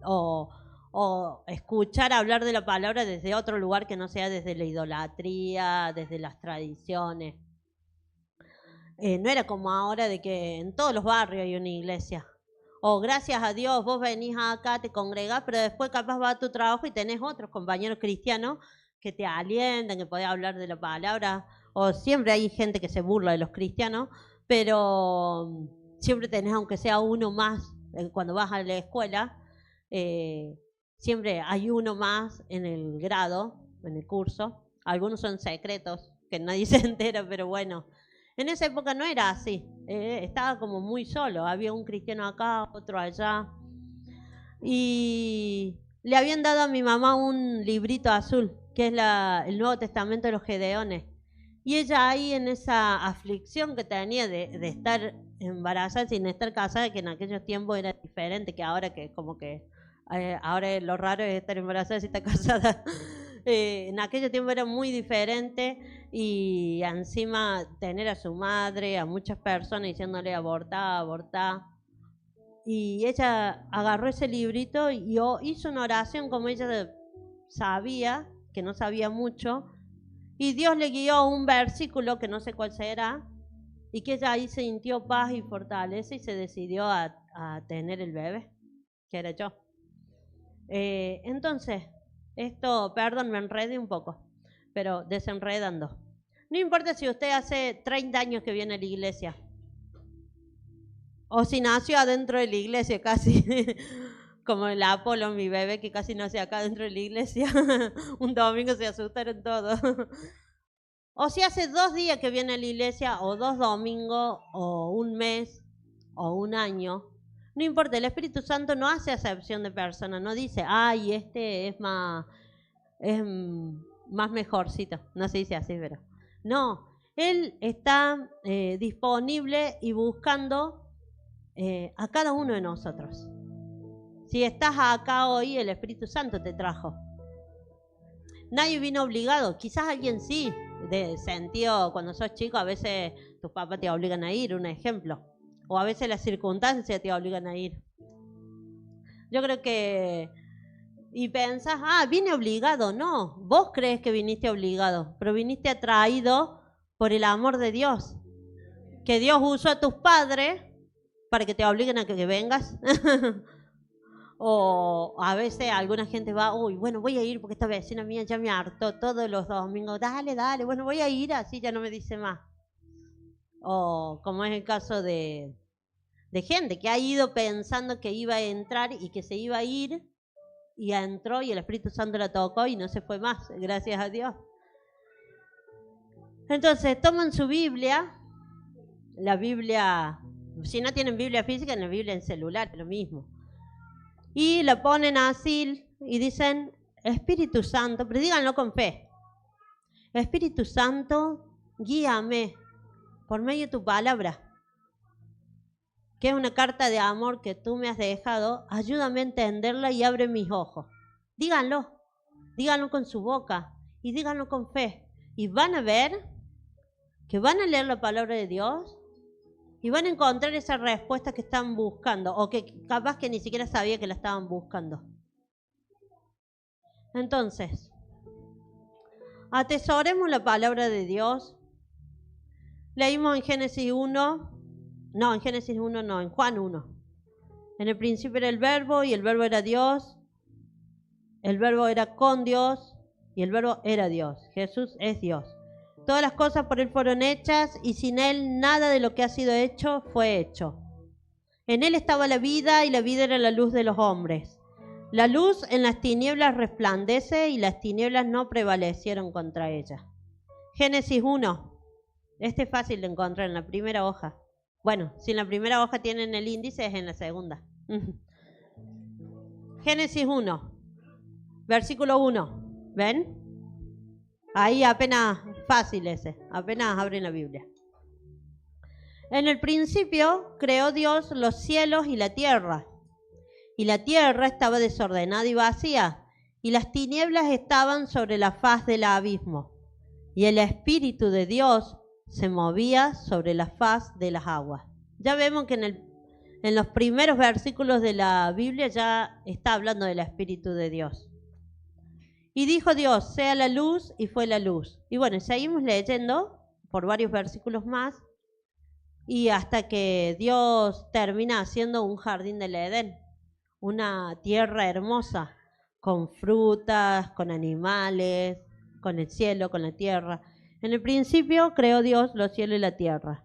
Speaker 1: o escuchar hablar de la palabra desde otro lugar que no sea desde la idolatría, desde las tradiciones. No era como ahora de que en todos los barrios hay una iglesia. O gracias a Dios vos venís acá, te congregás, pero después capaz vas a tu trabajo y tenés otros compañeros cristianos que te alientan, que podés hablar de la palabra. O siempre hay gente que se burla de los cristianos, pero siempre tenés, aunque sea uno más, cuando vas a la escuela, siempre hay uno más en el grado, en el curso. Algunos son secretos, que nadie se entera, pero bueno. En esa época no era así, estaba como muy solo, había un cristiano acá, otro allá. Y le habían dado a mi mamá un librito azul, que es el Nuevo Testamento de los Gedeones. Y ella ahí en esa aflicción que tenía de estar embarazada sin estar casada, que en aquellos tiempos era diferente que ahora, que como que ahora lo raro es estar embarazada si está casada. En aquellos tiempos era muy diferente y encima tener a su madre, a muchas personas diciéndole abortá, abortá. Y ella agarró ese librito y hizo una oración como ella sabía, que no sabía mucho, y Dios le guió un versículo que no sé cuál será, y que ella ahí sintió paz y fortaleza y se decidió a tener el bebé, que era yo. Entonces, esto, perdón, me enredé un poco, pero desenredando. No importa si usted hace 30 años que viene a la iglesia, o si nació adentro de la iglesia casi, como el Apolo, mi bebé, que casi nació acá dentro de la iglesia. Un domingo se asustaron todos. O si hace 2 días que viene a la iglesia, o 2 domingos, o un mes, o un año. No importa, el Espíritu Santo no hace acepción de persona, no dice, ay, este es más mejorcito. No se dice así, pero no. Él está disponible y buscando a cada uno de nosotros. Si estás acá hoy, el Espíritu Santo te trajo. Nadie vino obligado, quizás alguien sí, de sentido, cuando sos chico a veces tus papás te obligan a ir, un ejemplo, o a veces las circunstancias te obligan a ir. Yo creo que, y pensás, vine obligado, no, vos crees que viniste obligado, pero viniste atraído por el amor de Dios, que Dios usó a tus padres para que te obliguen a que vengas. O a veces alguna gente va, uy, bueno, voy a ir porque esta vecina mía ya me hartó todos los domingos, dale, bueno, voy a ir, así ya no me dice más. O como es el caso de gente que ha ido pensando que iba a entrar y que se iba a ir, y entró y el Espíritu Santo la tocó y no se fue más, gracias a Dios. Entonces, toman su Biblia, la Biblia, si no tienen Biblia física, en la Biblia en celular, es lo mismo. Y la ponen así y dicen, Espíritu Santo, pero díganlo con fe. Espíritu Santo, guíame por medio de tu palabra, que es una carta de amor que tú me has dejado. Ayúdame a entenderla y abre mis ojos. Díganlo con su boca y díganlo con fe. Y van a ver que van a leer la palabra de Dios y van a encontrar esa respuesta que están buscando, o que capaz que ni siquiera sabía que la estaban buscando. Entonces, atesoremos la palabra de Dios. Leímos en Génesis 1, en Juan 1. En el principio era el verbo y el verbo era Dios. El verbo era con Dios y el verbo era Dios. Jesús es Dios. Todas las cosas por Él fueron hechas y sin Él nada de lo que ha sido hecho fue hecho. En Él estaba la vida y la vida era la luz de los hombres. La luz en las tinieblas resplandece y las tinieblas no prevalecieron contra ella. Génesis 1. Este es fácil de encontrar en la primera hoja. Bueno, si en la primera hoja tienen el índice, es en la segunda. Génesis 1, versículo 1. ¿Ven? Ahí apenas fácil ese, apenas abren la Biblia. En el principio creó Dios los cielos y la tierra. Y la tierra estaba desordenada y vacía, y las tinieblas estaban sobre la faz del abismo. Y el Espíritu de Dios se movía sobre la faz de las aguas. Ya vemos que en los primeros versículos de la Biblia ya está hablando del Espíritu de Dios. Y dijo Dios, sea la luz, y fue la luz. Y bueno, seguimos leyendo por varios versículos más, y hasta que Dios termina haciendo un jardín del Edén, una tierra hermosa, con frutas, con animales, con el cielo, con la tierra. En el principio creó Dios los cielos y la tierra.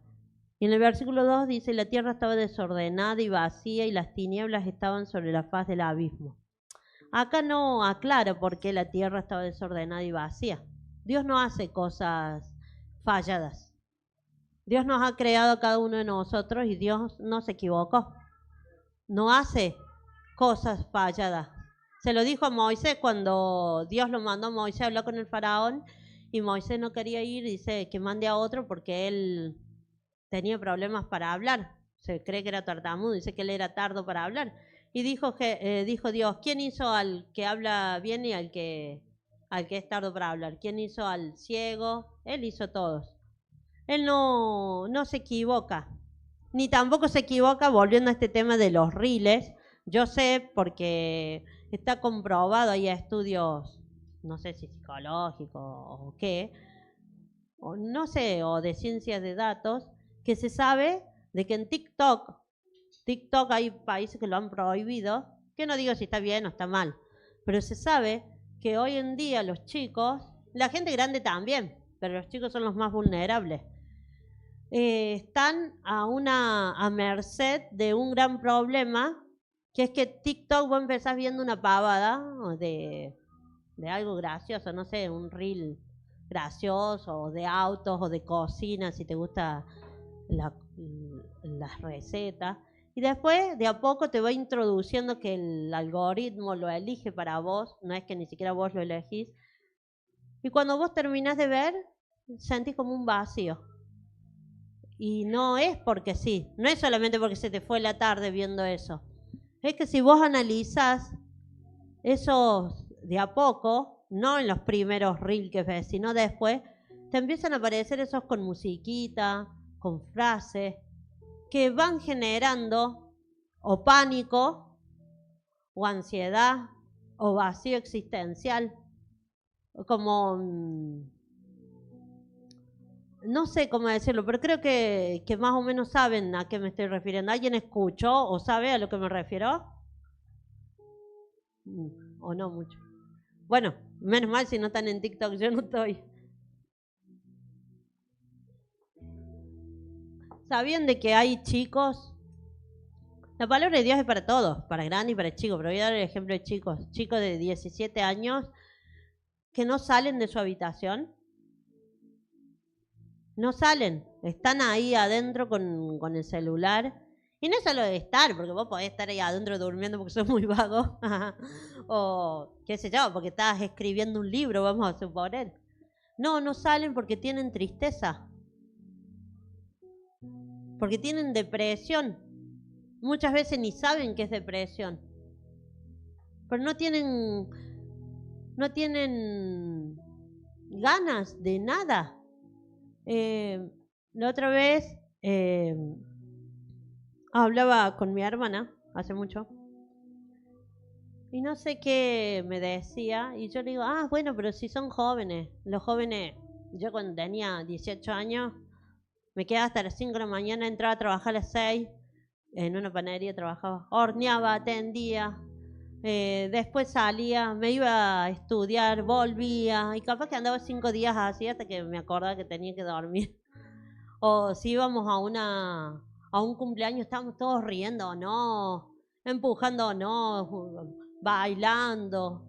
Speaker 1: Y en el versículo 2 dice, la tierra estaba desordenada y vacía y las tinieblas estaban sobre la faz del abismo. Acá no aclara por qué la tierra estaba desordenada y vacía. Dios no hace cosas falladas. Dios nos ha creado a cada uno de nosotros y Dios no se equivocó. No hace cosas falladas. Se lo dijo a Moisés cuando Dios lo mandó a Moisés a hablar con el faraón y Moisés no quería ir, dice que mande a otro porque él tenía problemas para hablar. Se cree que era tartamudo, dice que él era tardo para hablar. Y dijo Dios, ¿quién hizo al que habla bien y al que es tardo para hablar? ¿Quién hizo al ciego? Él hizo todos. Él no se equivoca, ni tampoco se equivoca, volviendo a este tema de los riles. Yo sé, porque está comprobado, hay estudios, no sé si psicológicos o qué, o no sé, o de ciencias de datos, que se sabe de que en TikTok hay países que lo han prohibido, que no digo si está bien o está mal, pero se sabe que hoy en día los chicos, la gente grande también, pero los chicos son los más vulnerables, están a merced de un gran problema, que es que TikTok vos empezás viendo una pavada de algo gracioso, no sé, un reel gracioso, o de autos, o de cocina, si te gusta las recetas. Y después, de a poco, te va introduciendo que el algoritmo lo elige para vos, no es que ni siquiera vos lo elegís. Y cuando vos terminás de ver, sentís como un vacío. Y no es porque sí, no es solamente porque se te fue la tarde viendo eso. Es que si vos analizás eso de a poco, no en los primeros reels que ves, sino después, te empiezan a aparecer esos con musiquita, con frases, que van generando o pánico, o ansiedad, o vacío existencial, como... no sé cómo decirlo, pero creo que más o menos saben a qué me estoy refiriendo. ¿Alguien escuchó o sabe a lo que me refiero? ¿O no mucho? Bueno, menos mal si no están en TikTok, yo no estoy. ¿Sabían de que hay chicos? La palabra de Dios es para todos, para grandes y para chicos, pero voy a dar el ejemplo de chicos de 17 años que no salen de su habitación. No salen, están ahí adentro con el celular. Y no es solo de estar, porque vos podés estar ahí adentro durmiendo porque sos muy vago. O qué sé yo, porque estás escribiendo un libro, vamos a suponer. No salen porque tienen tristeza. Porque tienen depresión. Muchas veces ni saben qué es depresión. Pero no tienen ganas de nada. La otra vez hablaba con mi hermana hace mucho y no sé qué me decía y yo le digo, bueno, pero si son jóvenes, los jóvenes, yo cuando tenía 18 años me quedaba hasta las 5 de la mañana, entraba a trabajar a las 6, en una panadería trabajaba, horneaba, atendía, después salía, me iba a estudiar, volvía y capaz que andaba 5 días así hasta que me acordaba que tenía que dormir. O si íbamos a un cumpleaños, estábamos todos riendo, no, empujando, no, bailando.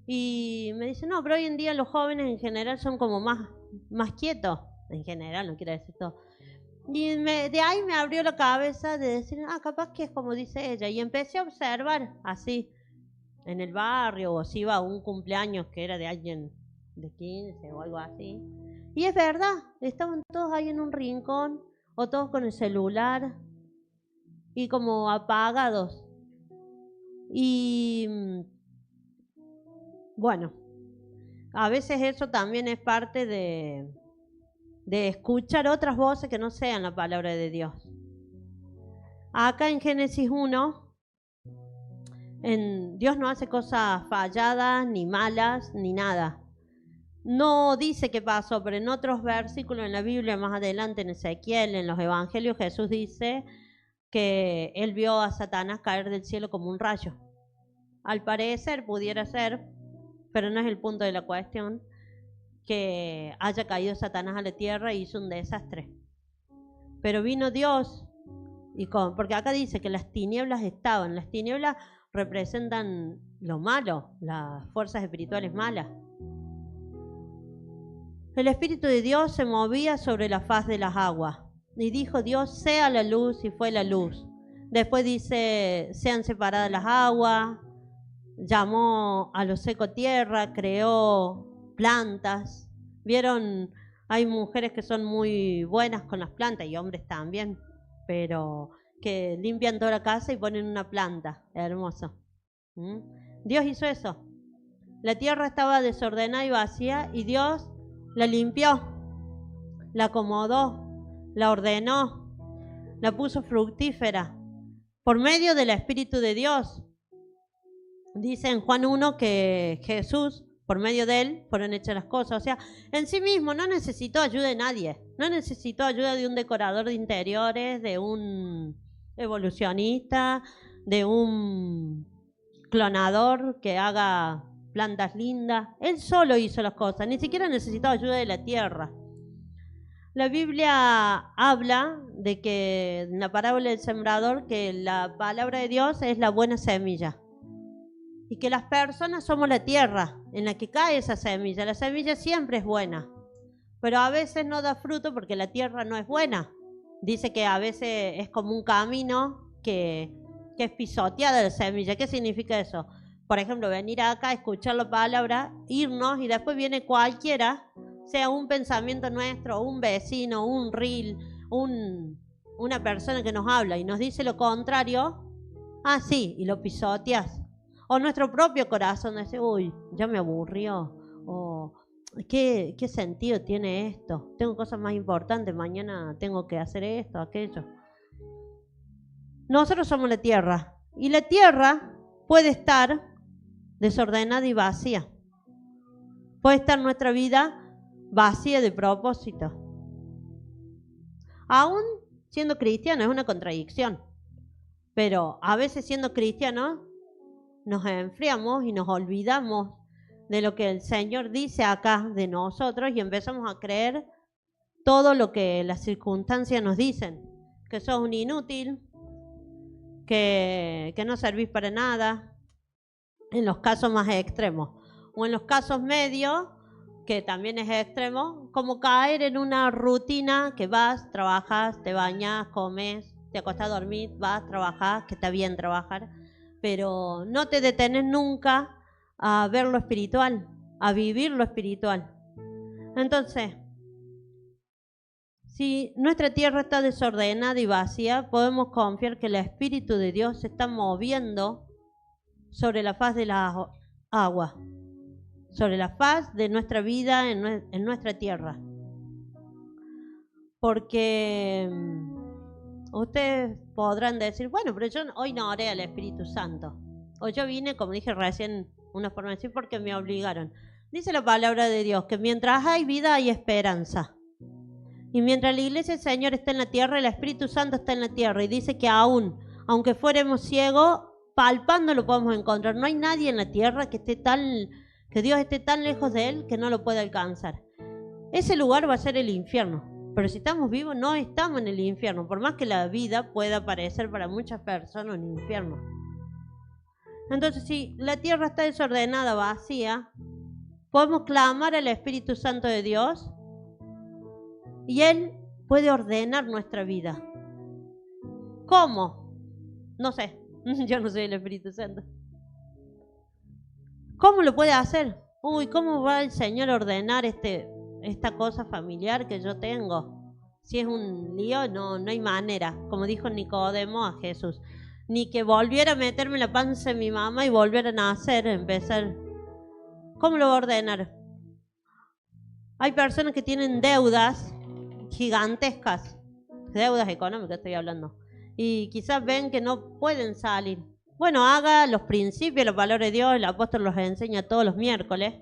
Speaker 1: Y me dice, no, pero hoy en día los jóvenes en general son como más quietos. En general, no quiero decir todo. Y de ahí me abrió la cabeza de decir, capaz que es como dice ella. Y empecé a observar así, en el barrio, o si iba a un cumpleaños que era de alguien de 15 o algo así. Y es verdad, estaban todos ahí en un rincón, o todos con el celular, y como apagados. Y bueno, a veces eso también es parte de escuchar otras voces que no sean la palabra de Dios. Acá en Génesis 1, Dios no hace cosas falladas, ni malas, ni nada. No dice qué pasó, pero en otros versículos en la Biblia, más adelante en Ezequiel, en los Evangelios, Jesús dice que él vio a Satanás caer del cielo como un rayo. Al parecer pudiera ser, pero no es el punto de la cuestión, que haya caído Satanás a la tierra y hizo un desastre. Pero vino Dios, porque acá dice que las tinieblas representan lo malo, las fuerzas espirituales malas. El Espíritu de Dios se movía sobre la faz de las aguas. y dijo Dios, sea la luz, y fue la luz. Después dice, sean separadas las aguas, llamó a lo seco tierra, creó plantas. ¿Vieron? Hay mujeres que son muy buenas con las plantas y hombres también, pero que limpian toda la casa y ponen una planta. Hermoso. ¿Mm? Dios hizo eso. La tierra estaba desordenada y vacía y Dios la limpió, la acomodó, la ordenó, la puso fructífera por medio del Espíritu de Dios. Dice en Juan 1 que Jesús, por medio de él, fueron hechas las cosas. O sea, en sí mismo no necesitó ayuda de nadie. No necesitó ayuda de un decorador de interiores, de un evolucionista, de un clonador que haga plantas lindas. Él solo hizo las cosas, ni siquiera necesitó ayuda de la tierra. La Biblia habla de que, en la parábola del sembrador, que la palabra de Dios es la buena semilla. Y que las personas somos la tierra en la que cae esa semilla. La semilla siempre es buena, pero a veces no da fruto porque la tierra no es buena. Dice que a veces es como un camino que es pisoteada la semilla. ¿Qué significa eso? Por ejemplo, venir acá, escuchar la palabra, irnos y después viene cualquiera, sea un pensamiento nuestro, un vecino, un reel, una persona que nos habla y nos dice lo contrario. Ah, sí, y lo pisoteas. O nuestro propio corazón dice, uy, ya me aburrió. O, ¿qué sentido tiene esto? Tengo cosas más importantes, mañana tengo que hacer esto, aquello. Nosotros somos la tierra. Y la tierra puede estar desordenada y vacía. Puede estar nuestra vida vacía de propósito. Aún siendo cristiano es una contradicción. Pero a veces siendo cristianos nos enfriamos y nos olvidamos de lo que el Señor dice acá de nosotros y empezamos a creer todo lo que las circunstancias nos dicen, que sos un inútil, que no servís para nada, en los casos más extremos, o en los casos medios, que también es extremo, como caer en una rutina que vas, trabajas, te bañas, comes, te acostás a dormir, vas, trabajas, que está bien trabajar, pero no te detenes nunca a ver lo espiritual, a vivir lo espiritual. Entonces, si nuestra tierra está desordenada y vacía, podemos confiar que el Espíritu de Dios se está moviendo sobre la faz de la agua, sobre la faz de nuestra vida en nuestra tierra. Porque ustedes podrán decir, bueno, pero yo hoy no oré al Espíritu Santo. O yo vine, como dije recién, una forma de decir, porque me obligaron. Dice la palabra de Dios que mientras hay vida hay esperanza. Y mientras la iglesia del Señor está en la tierra, el Espíritu Santo está en la tierra. Y dice que aunque fuéramos ciegos, palpando lo podemos encontrar. No hay nadie en la tierra que Dios esté tan lejos de él que no lo pueda alcanzar. Ese lugar va a ser el infierno. Pero si estamos vivos, no estamos en el infierno. Por más que la vida pueda parecer para muchas personas un infierno. Entonces, si la tierra está desordenada, vacía, podemos clamar al Espíritu Santo de Dios y Él puede ordenar nuestra vida. ¿Cómo? No sé. Yo no soy el Espíritu Santo. ¿Cómo lo puede hacer? Uy, ¿cómo va el Señor a ordenar esta cosa familiar que yo tengo? Si es un lío, no hay manera. Como dijo Nicodemo a Jesús. Ni que volviera a meterme en la panza de mi mamá y volver a nacer, empezar. ¿Cómo lo va a ordenar? Hay personas que tienen deudas gigantescas, deudas económicas estoy hablando, y quizás ven que no pueden salir. Bueno, haga los principios, los valores de Dios, el apóstol los enseña todos los miércoles,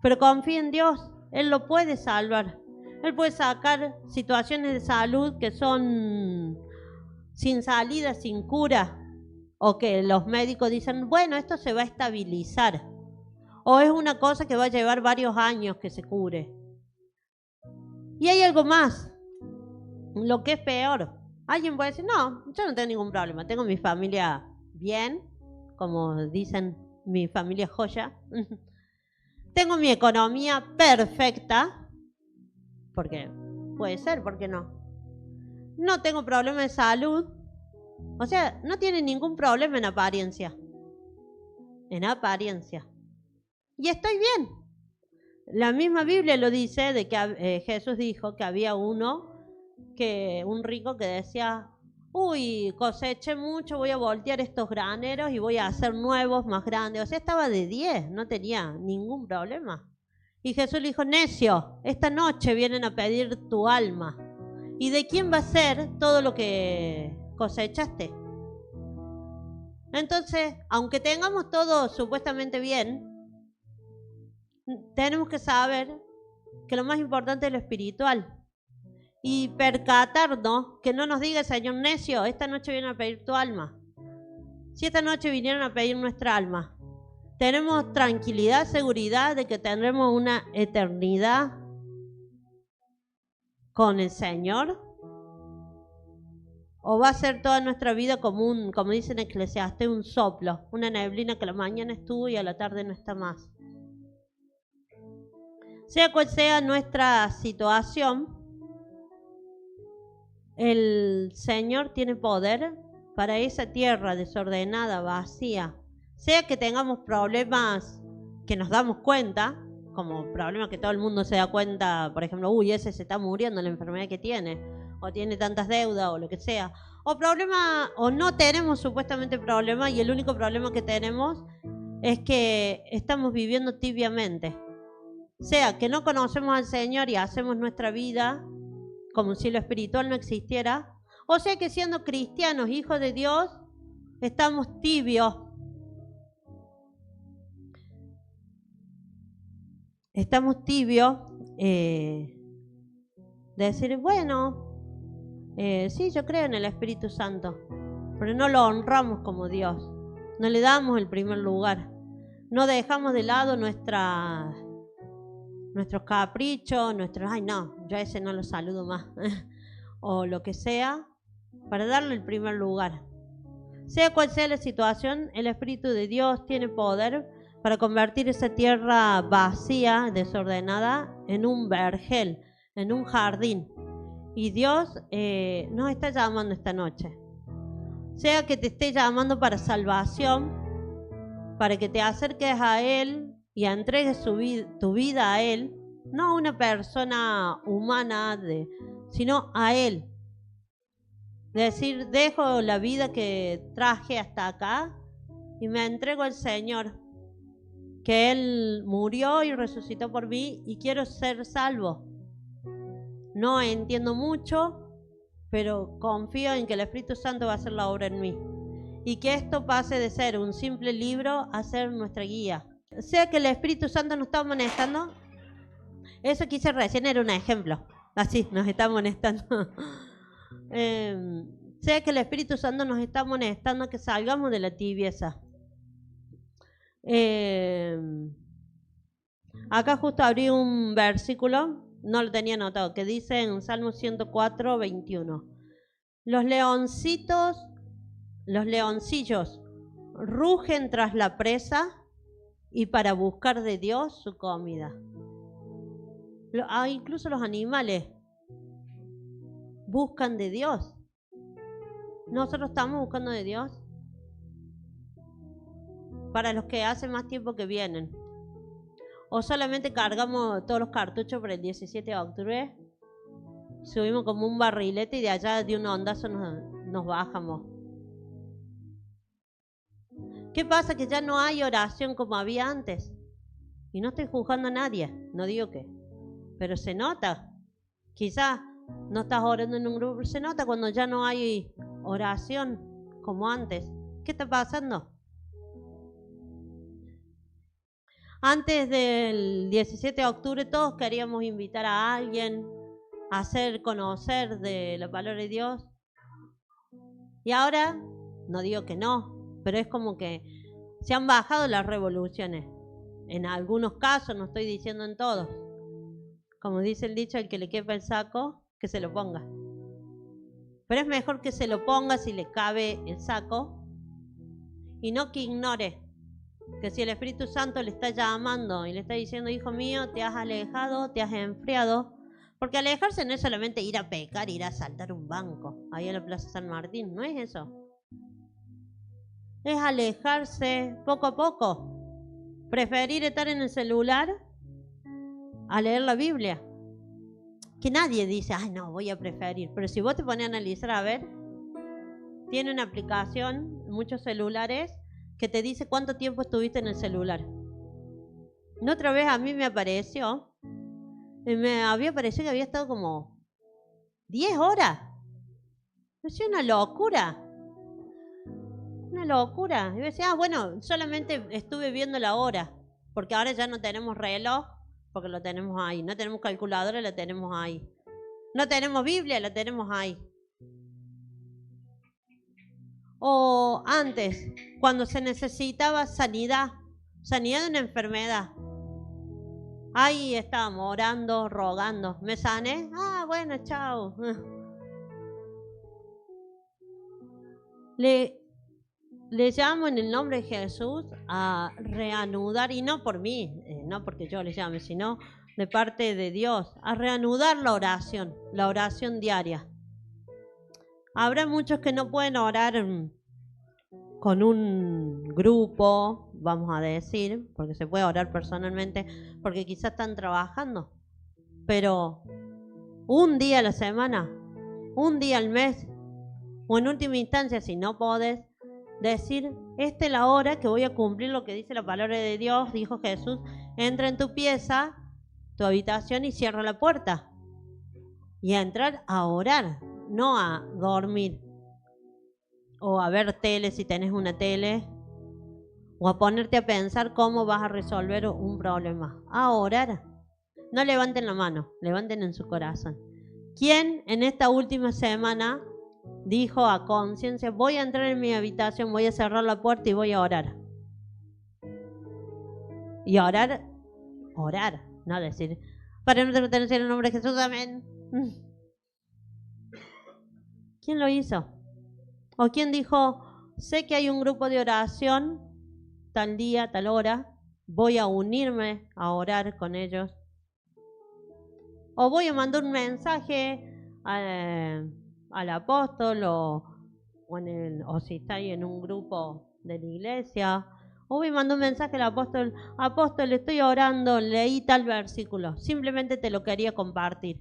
Speaker 1: pero confíe en Dios, Él lo puede salvar. Él puede sacar situaciones de salud que son sin salida, sin cura, o que los médicos dicen, bueno, esto se va a estabilizar, o es una cosa que va a llevar varios años que se cure. Y hay algo más, lo que es peor. Alguien puede decir, no, yo no tengo ningún problema, tengo mi familia bien, como dicen, mi familia joya. Tengo mi economía perfecta, porque puede ser, ¿por qué no? No tengo problema de salud. O sea, no tiene ningún problema en apariencia. En apariencia. Y estoy bien. La misma Biblia lo dice, de que Jesús dijo que había un rico que decía, uy, coseché mucho, voy a voltear estos graneros y voy a hacer nuevos más grandes. O sea, estaba de 10, no tenía ningún problema. Y Jesús le dijo, necio, esta noche vienen a pedir tu alma. ¿Y de quién va a ser todo lo que cosechaste? Entonces, aunque tengamos todo supuestamente bien, tenemos que saber que lo más importante es lo espiritual. Y percatarnos que no nos diga el Señor, necio, esta noche vienen a pedir tu alma. Si esta noche vinieron a pedir nuestra alma, tenemos tranquilidad, seguridad de que tendremos una eternidad con el Señor, o va a ser toda nuestra vida como dice en Eclesiastés, un soplo, una neblina que a la mañana estuvo y a la tarde no está más. Sea cual sea nuestra situación, el Señor tiene poder para esa tierra desordenada, vacía. Sea que tengamos problemas que nos damos cuenta, como problemas que todo el mundo se da cuenta, por ejemplo, uy, ese se está muriendo, la enfermedad que tiene, o tiene tantas deudas, o lo que sea. O no tenemos supuestamente problemas, y el único problema que tenemos es que estamos viviendo tibiamente. Sea que no conocemos al Señor y hacemos nuestra vida como si lo espiritual no existiera, o sea que siendo cristianos, hijos de Dios, estamos tibios. Estamos tibios de decir, bueno, sí, yo creo en el Espíritu Santo, pero no lo honramos como Dios, no le damos el primer lugar, no dejamos de lado nuestros caprichos, ay no, yo a ese no lo saludo más, o lo que sea, para darle el primer lugar. Sea cual sea la situación, el Espíritu de Dios tiene poder para convertir esa tierra vacía, desordenada, en un vergel, en un jardín. Y Dios nos está llamando esta noche. Sea que te esté llamando para salvación, para que te acerques a Él y entregues tu vida a Él, no a una persona humana, sino a Él. Decir, dejo la vida que traje hasta acá y me entrego al Señor, que Él murió y resucitó por mí y quiero ser salvo. No entiendo mucho, pero confío en que el Espíritu Santo va a hacer la obra en mí y que esto pase de ser un simple libro a ser nuestra guía. O sea que el Espíritu Santo nos está amonestando. Eso que hice recién era un ejemplo. Así, nos está amonestando. Sea que el Espíritu Santo nos está amonestando que salgamos de la tibieza. Acá justo abrí un versículo, no lo tenía anotado, que dice en Salmo 104, 21. Los leoncillos rugen tras la presa y para buscar de Dios su comida. Incluso los animales buscan de Dios. Nosotros estamos buscando de Dios. Para los que hace más tiempo que vienen. O solamente cargamos todos los cartuchos para el 17 de octubre. Subimos como un barrilete y de allá de un ondazo nos bajamos. ¿Qué pasa? Que ya no hay oración como había antes. Y no estoy juzgando a nadie, no digo que. Pero se nota. Quizás no estás orando en un grupo, pero se nota cuando ya no hay oración como antes. ¿Qué está pasando? Antes del 17 de octubre todos queríamos invitar a alguien a hacer conocer de la palabra de Dios. Y ahora, no digo que no, pero es como que se han bajado las revoluciones. En algunos casos, no estoy diciendo en todos. Como dice el dicho, el que le quepa el saco, que se lo ponga. Pero es mejor que se lo ponga si le cabe el saco y no que ignore. Que si el Espíritu Santo le está llamando y le está diciendo, hijo mío, te has alejado, te has enfriado, Porque alejarse no es solamente ir a pecar, ir a asaltar un banco, ahí en la Plaza San Martín, no es eso. Es alejarse poco a poco. Preferir estar en el celular a leer la Biblia. Que nadie dice, ay no, voy a preferir. Pero si vos te pones a analizar, a ver, tiene una aplicación, muchos celulares, que te dice cuánto tiempo estuviste en el celular. La otra vez a mí me apareció, me había parecido que había estado como 10 horas. Es una locura. Una locura. Y yo decía, bueno, solamente estuve viendo la hora, porque ahora ya no tenemos reloj, porque lo tenemos ahí. No tenemos calculadora, la tenemos ahí. No tenemos Biblia, la tenemos ahí. O antes, cuando se necesitaba sanidad de una enfermedad. Ahí estábamos orando, rogando. ¿Me sané? Ah, bueno, chao. Le llamo en el nombre de Jesús a reanudar, y no por mí, no porque yo le llame, sino de parte de Dios, a reanudar la oración diaria. Habrá muchos que no pueden orar con un grupo, vamos a decir, porque se puede orar personalmente, porque quizás están trabajando, pero un día a la semana, un día al mes, o en última instancia, si no podés, decir, esta es la hora que voy a cumplir lo que dice la palabra de Dios, dijo Jesús, entra en tu pieza, tu habitación y cierra la puerta. Y a entrar a orar, no a dormir, o a ver tele si tenés una tele, o a ponerte a pensar cómo vas a resolver un problema. A orar. No levanten la mano, levanten en su corazón. ¿Quién en esta última semana dijo a conciencia, voy a entrar en mi habitación, voy a cerrar la puerta y voy a orar? Y orar, no decir, Padre nuestro que estás en el nombre de Jesús, amén. ¿Quién lo hizo? ¿O quién dijo, sé que hay un grupo de oración, tal día, tal hora, voy a unirme a orar con ellos? O voy a mandar un mensaje al apóstol, o si está ahí en un grupo de la iglesia, o voy a mandar un mensaje al apóstol, apóstol, estoy orando, leí tal versículo, simplemente te lo quería compartir.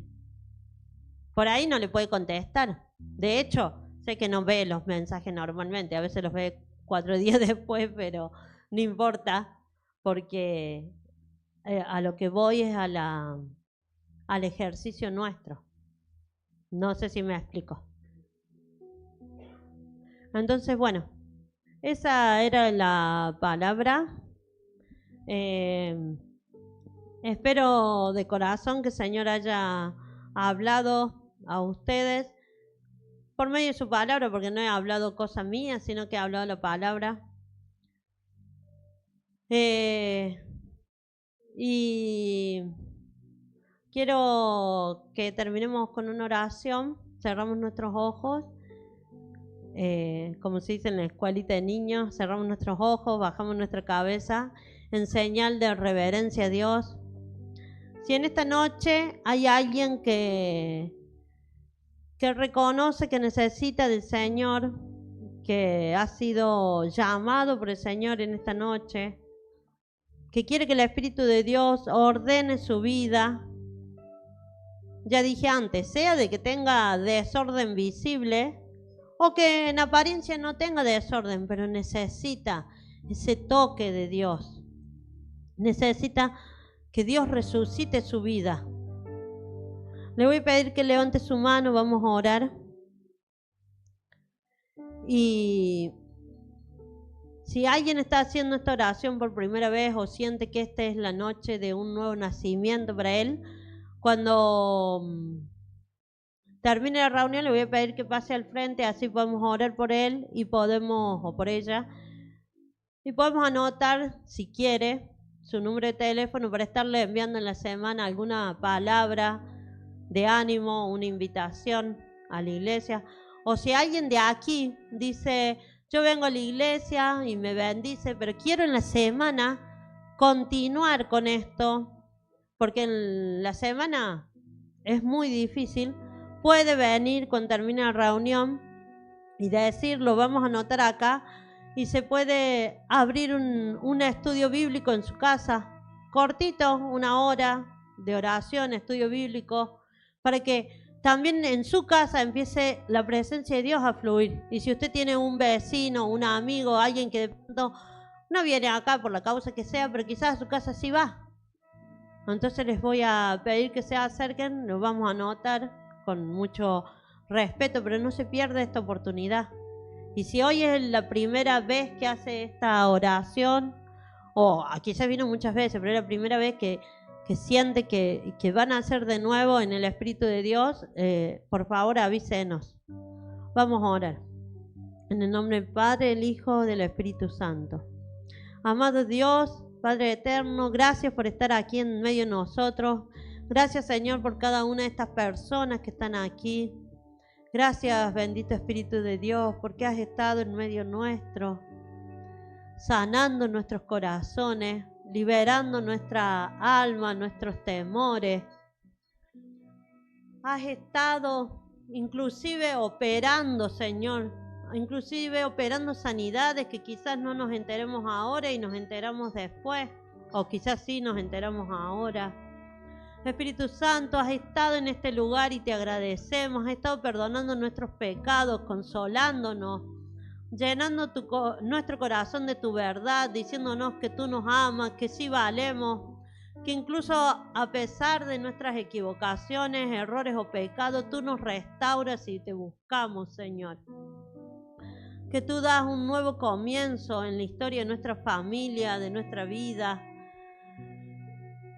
Speaker 1: Por ahí no le puede contestar. De hecho, sé que no ve los mensajes normalmente, a veces los ve 4 días después, pero no importa, porque a lo que voy es al ejercicio nuestro. No sé si me explico. Entonces, bueno, esa era la palabra. Espero de corazón que el Señor haya hablado a ustedes por medio de su palabra, porque no he hablado cosas mías, sino que he hablado la palabra. Y quiero que terminemos con una oración. Cerramos nuestros ojos. Como se dice en la escuelita de niños, cerramos nuestros ojos, bajamos nuestra cabeza en señal de reverencia a Dios. Si en esta noche hay alguien que reconoce que necesita del Señor, que ha sido llamado por el Señor en esta noche, que quiere que el Espíritu de Dios ordene su vida, ya dije antes, sea de que tenga desorden visible o que en apariencia no tenga desorden, pero necesita ese toque de Dios, necesita que Dios resucite su vida. Le voy a pedir que levante su mano, vamos a orar. Y si alguien está haciendo esta oración por primera vez o siente que esta es la noche de un nuevo nacimiento para él, cuando termine la reunión le voy a pedir que pase al frente, así podemos orar por él y podemos, o por ella, y podemos anotar, si quiere, su número de teléfono para estarle enviando en la semana alguna palabra de ánimo, una invitación a la iglesia. O si alguien de aquí dice, yo vengo a la iglesia y me bendice, pero quiero en la semana continuar con esto, porque en la semana es muy difícil, puede venir cuando termine la reunión y decirlo, vamos a anotar acá, y se puede abrir un estudio bíblico en su casa, cortito, 1 hora de oración, estudio bíblico, para que también en su casa empiece la presencia de Dios a fluir. Y si usted tiene un vecino, un amigo, alguien que de pronto no viene acá por la causa que sea, pero quizás a su casa sí va, entonces les voy a pedir que se acerquen, lo vamos a anotar con mucho respeto, pero no se pierda esta oportunidad. Y si hoy es la primera vez que hace esta oración, o quizás vino muchas veces, pero es la primera vez que siente que van a hacer de nuevo en el Espíritu de Dios, por favor avísenos. Vamos a orar. En el nombre del Padre, del Hijo, del Espíritu Santo. Amado Dios, Padre eterno, gracias por estar aquí en medio de nosotros. Gracias, Señor, por cada una de estas personas que están aquí. Gracias, bendito Espíritu de Dios, porque has estado en medio nuestro, sanando nuestros corazones, liberando nuestra alma, nuestros temores. Has estado inclusive operando, Señor, inclusive operando sanidades que quizás no nos enteremos ahora y nos enteramos después, o quizás sí nos enteramos ahora. Espíritu Santo, has estado en este lugar y te agradecemos, has estado perdonando nuestros pecados, consolándonos, llenando nuestro corazón de tu verdad, diciéndonos que tú nos amas, que sí valemos, que incluso a pesar de nuestras equivocaciones, errores o pecados, tú nos restauras y te buscamos, Señor. Que tú das un nuevo comienzo en la historia de nuestra familia, de nuestra vida.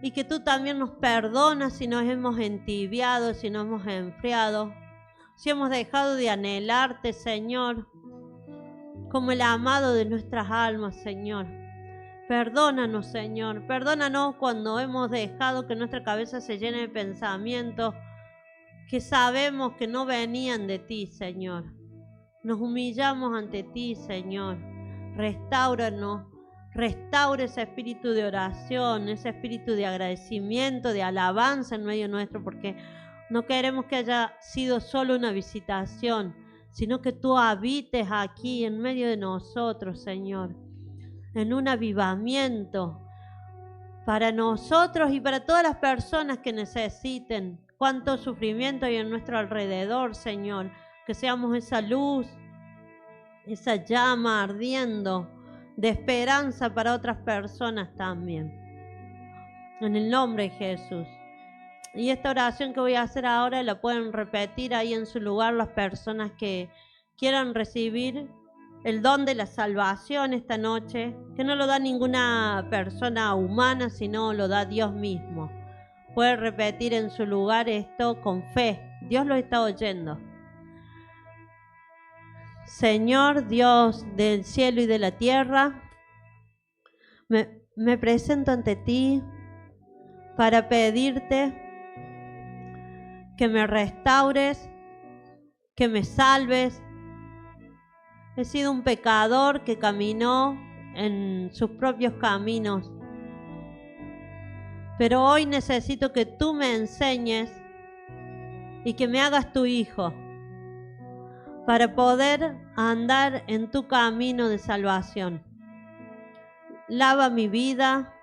Speaker 1: Y que tú también nos perdonas si nos hemos entibiado, si nos hemos enfriado, si hemos dejado de anhelarte, Señor, como el amado de nuestras almas, Señor. Perdónanos, Señor. Perdónanos cuando hemos dejado que nuestra cabeza se llene de pensamientos que sabemos que no venían de ti, Señor. Nos humillamos ante ti, Señor. Restáuranos. Restaura ese espíritu de oración, ese espíritu de agradecimiento, de alabanza en medio nuestro, porque no queremos que haya sido solo una visitación, sino que tú habites aquí en medio de nosotros, Señor, en un avivamiento para nosotros y para todas las personas que necesiten. Cuánto sufrimiento hay en nuestro alrededor, Señor, que seamos esa luz, esa llama ardiendo de esperanza para otras personas también. En el nombre de Jesús. Y esta oración que voy a hacer ahora la pueden repetir ahí en su lugar las personas que quieran recibir el don de la salvación esta noche, que no lo da ninguna persona humana, sino lo da Dios mismo. Puede repetir en su lugar esto con fe. Dios lo está oyendo. Señor Dios del cielo y de la tierra, me presento ante ti para pedirte que me restaures, que me salves. He sido un pecador que caminó en sus propios caminos, pero hoy necesito que tú me enseñes y que me hagas tu hijo, para poder andar en tu camino de salvación. Lava mi vida,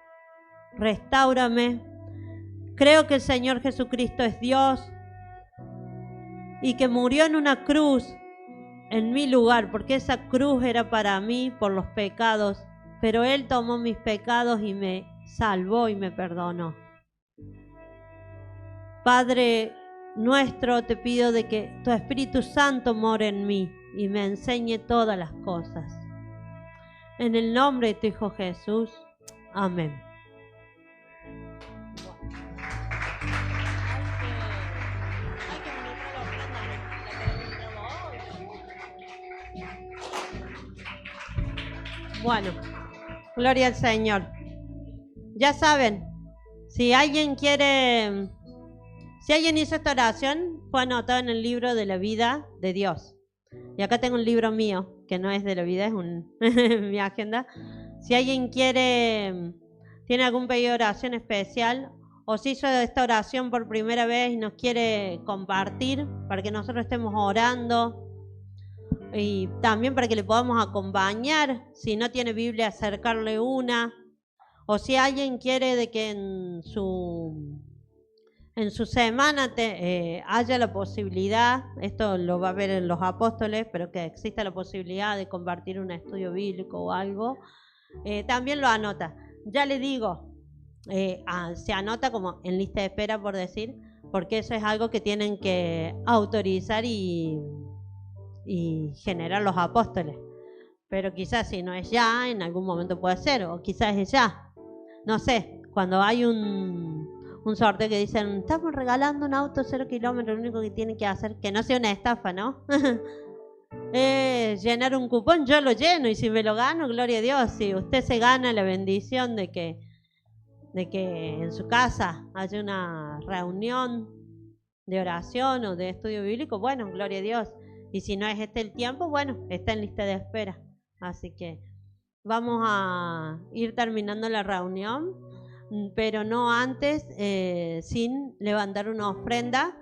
Speaker 1: restáurame. Creo que el Señor Jesucristo es Dios y que murió en una cruz en mi lugar, porque esa cruz era para mí por los pecados, pero Él tomó mis pecados y me salvó y me perdonó. Padre nuestro, te pido de que tu Espíritu Santo more en mí y me enseñe todas las cosas. En el nombre de tu Hijo Jesús. Amén. Bueno, gloria al Señor. Ya saben, si alguien hizo esta oración, fue anotado en el libro de la vida de Dios. Y acá tengo un libro mío, que no es de la vida, es mi agenda. Si alguien tiene algún pedido de oración especial, o si hizo esta oración por primera vez y nos quiere compartir para que nosotros estemos orando y también para que le podamos acompañar. Si no tiene Biblia, acercarle una, o si alguien quiere de que en su semana haya la posibilidad, esto lo va a ver en los apóstoles, pero que exista la posibilidad de compartir un estudio bíblico o algo, también lo anota. Ya le digo, se anota como en lista de espera, por decir, porque eso es algo que tienen que autorizar y generar los apóstoles. Pero quizás si no es ya, en algún momento puede ser, o quizás es ya. No sé, cuando hay un sorteo que dicen, estamos regalando un auto 0 kilómetros, lo único que tiene que hacer, que no sea una estafa, ¿no? Llenar un cupón, yo lo lleno, y si me lo gano, gloria a Dios. Si usted se gana la bendición de que en su casa haya una reunión de oración o de estudio bíblico, bueno, gloria a Dios. Y si no es este el tiempo, bueno, está en lista de espera. Así que vamos a ir terminando la reunión, pero no antes sin levantar una ofrenda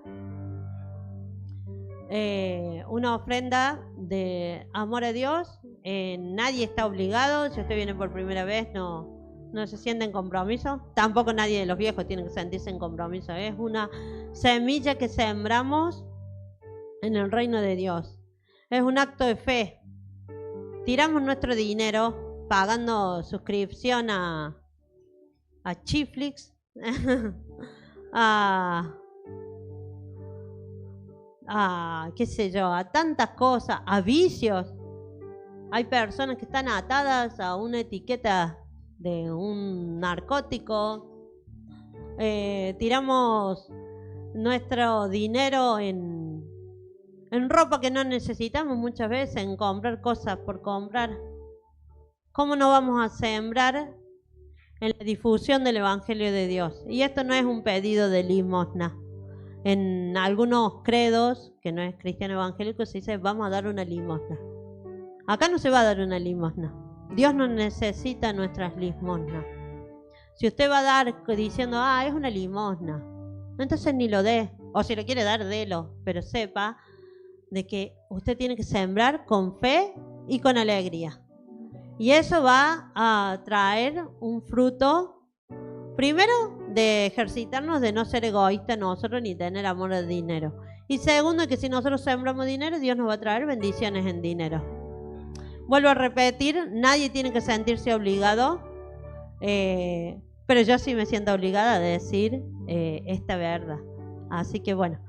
Speaker 1: de amor a Dios. Nadie está obligado. Si usted viene por primera vez, no se siente en compromiso. Tampoco nadie de los viejos tiene que sentirse en compromiso. Es una semilla que sembramos en el reino de Dios. Es un acto de fe. Tiramos nuestro dinero pagando suscripción a Chiflix, qué sé yo, a tantas cosas, a vicios. Hay personas que están atadas a una etiqueta de un narcótico. Tiramos nuestro dinero en ropa que no necesitamos muchas veces, en comprar cosas por comprar. ¿Cómo no vamos a sembrar en la difusión del Evangelio de Dios? Y esto no es un pedido de limosna. En algunos credos, que no es cristiano evangélico, se dice vamos a dar una limosna. Acá no se va a dar una limosna. Dios no necesita nuestras limosnas. Si usted va a dar diciendo, es una limosna, entonces ni lo dé. O si lo quiere dar, délo. Pero sepa de que usted tiene que sembrar con fe y con alegría. Y eso va a traer un fruto, primero, de ejercitarnos de no ser egoístas nosotros ni tener amor al dinero. Y segundo, que si nosotros sembramos dinero, Dios nos va a traer bendiciones en dinero. Vuelvo a repetir, nadie tiene que sentirse obligado, pero yo sí me siento obligada a decir esta verdad. Así que bueno,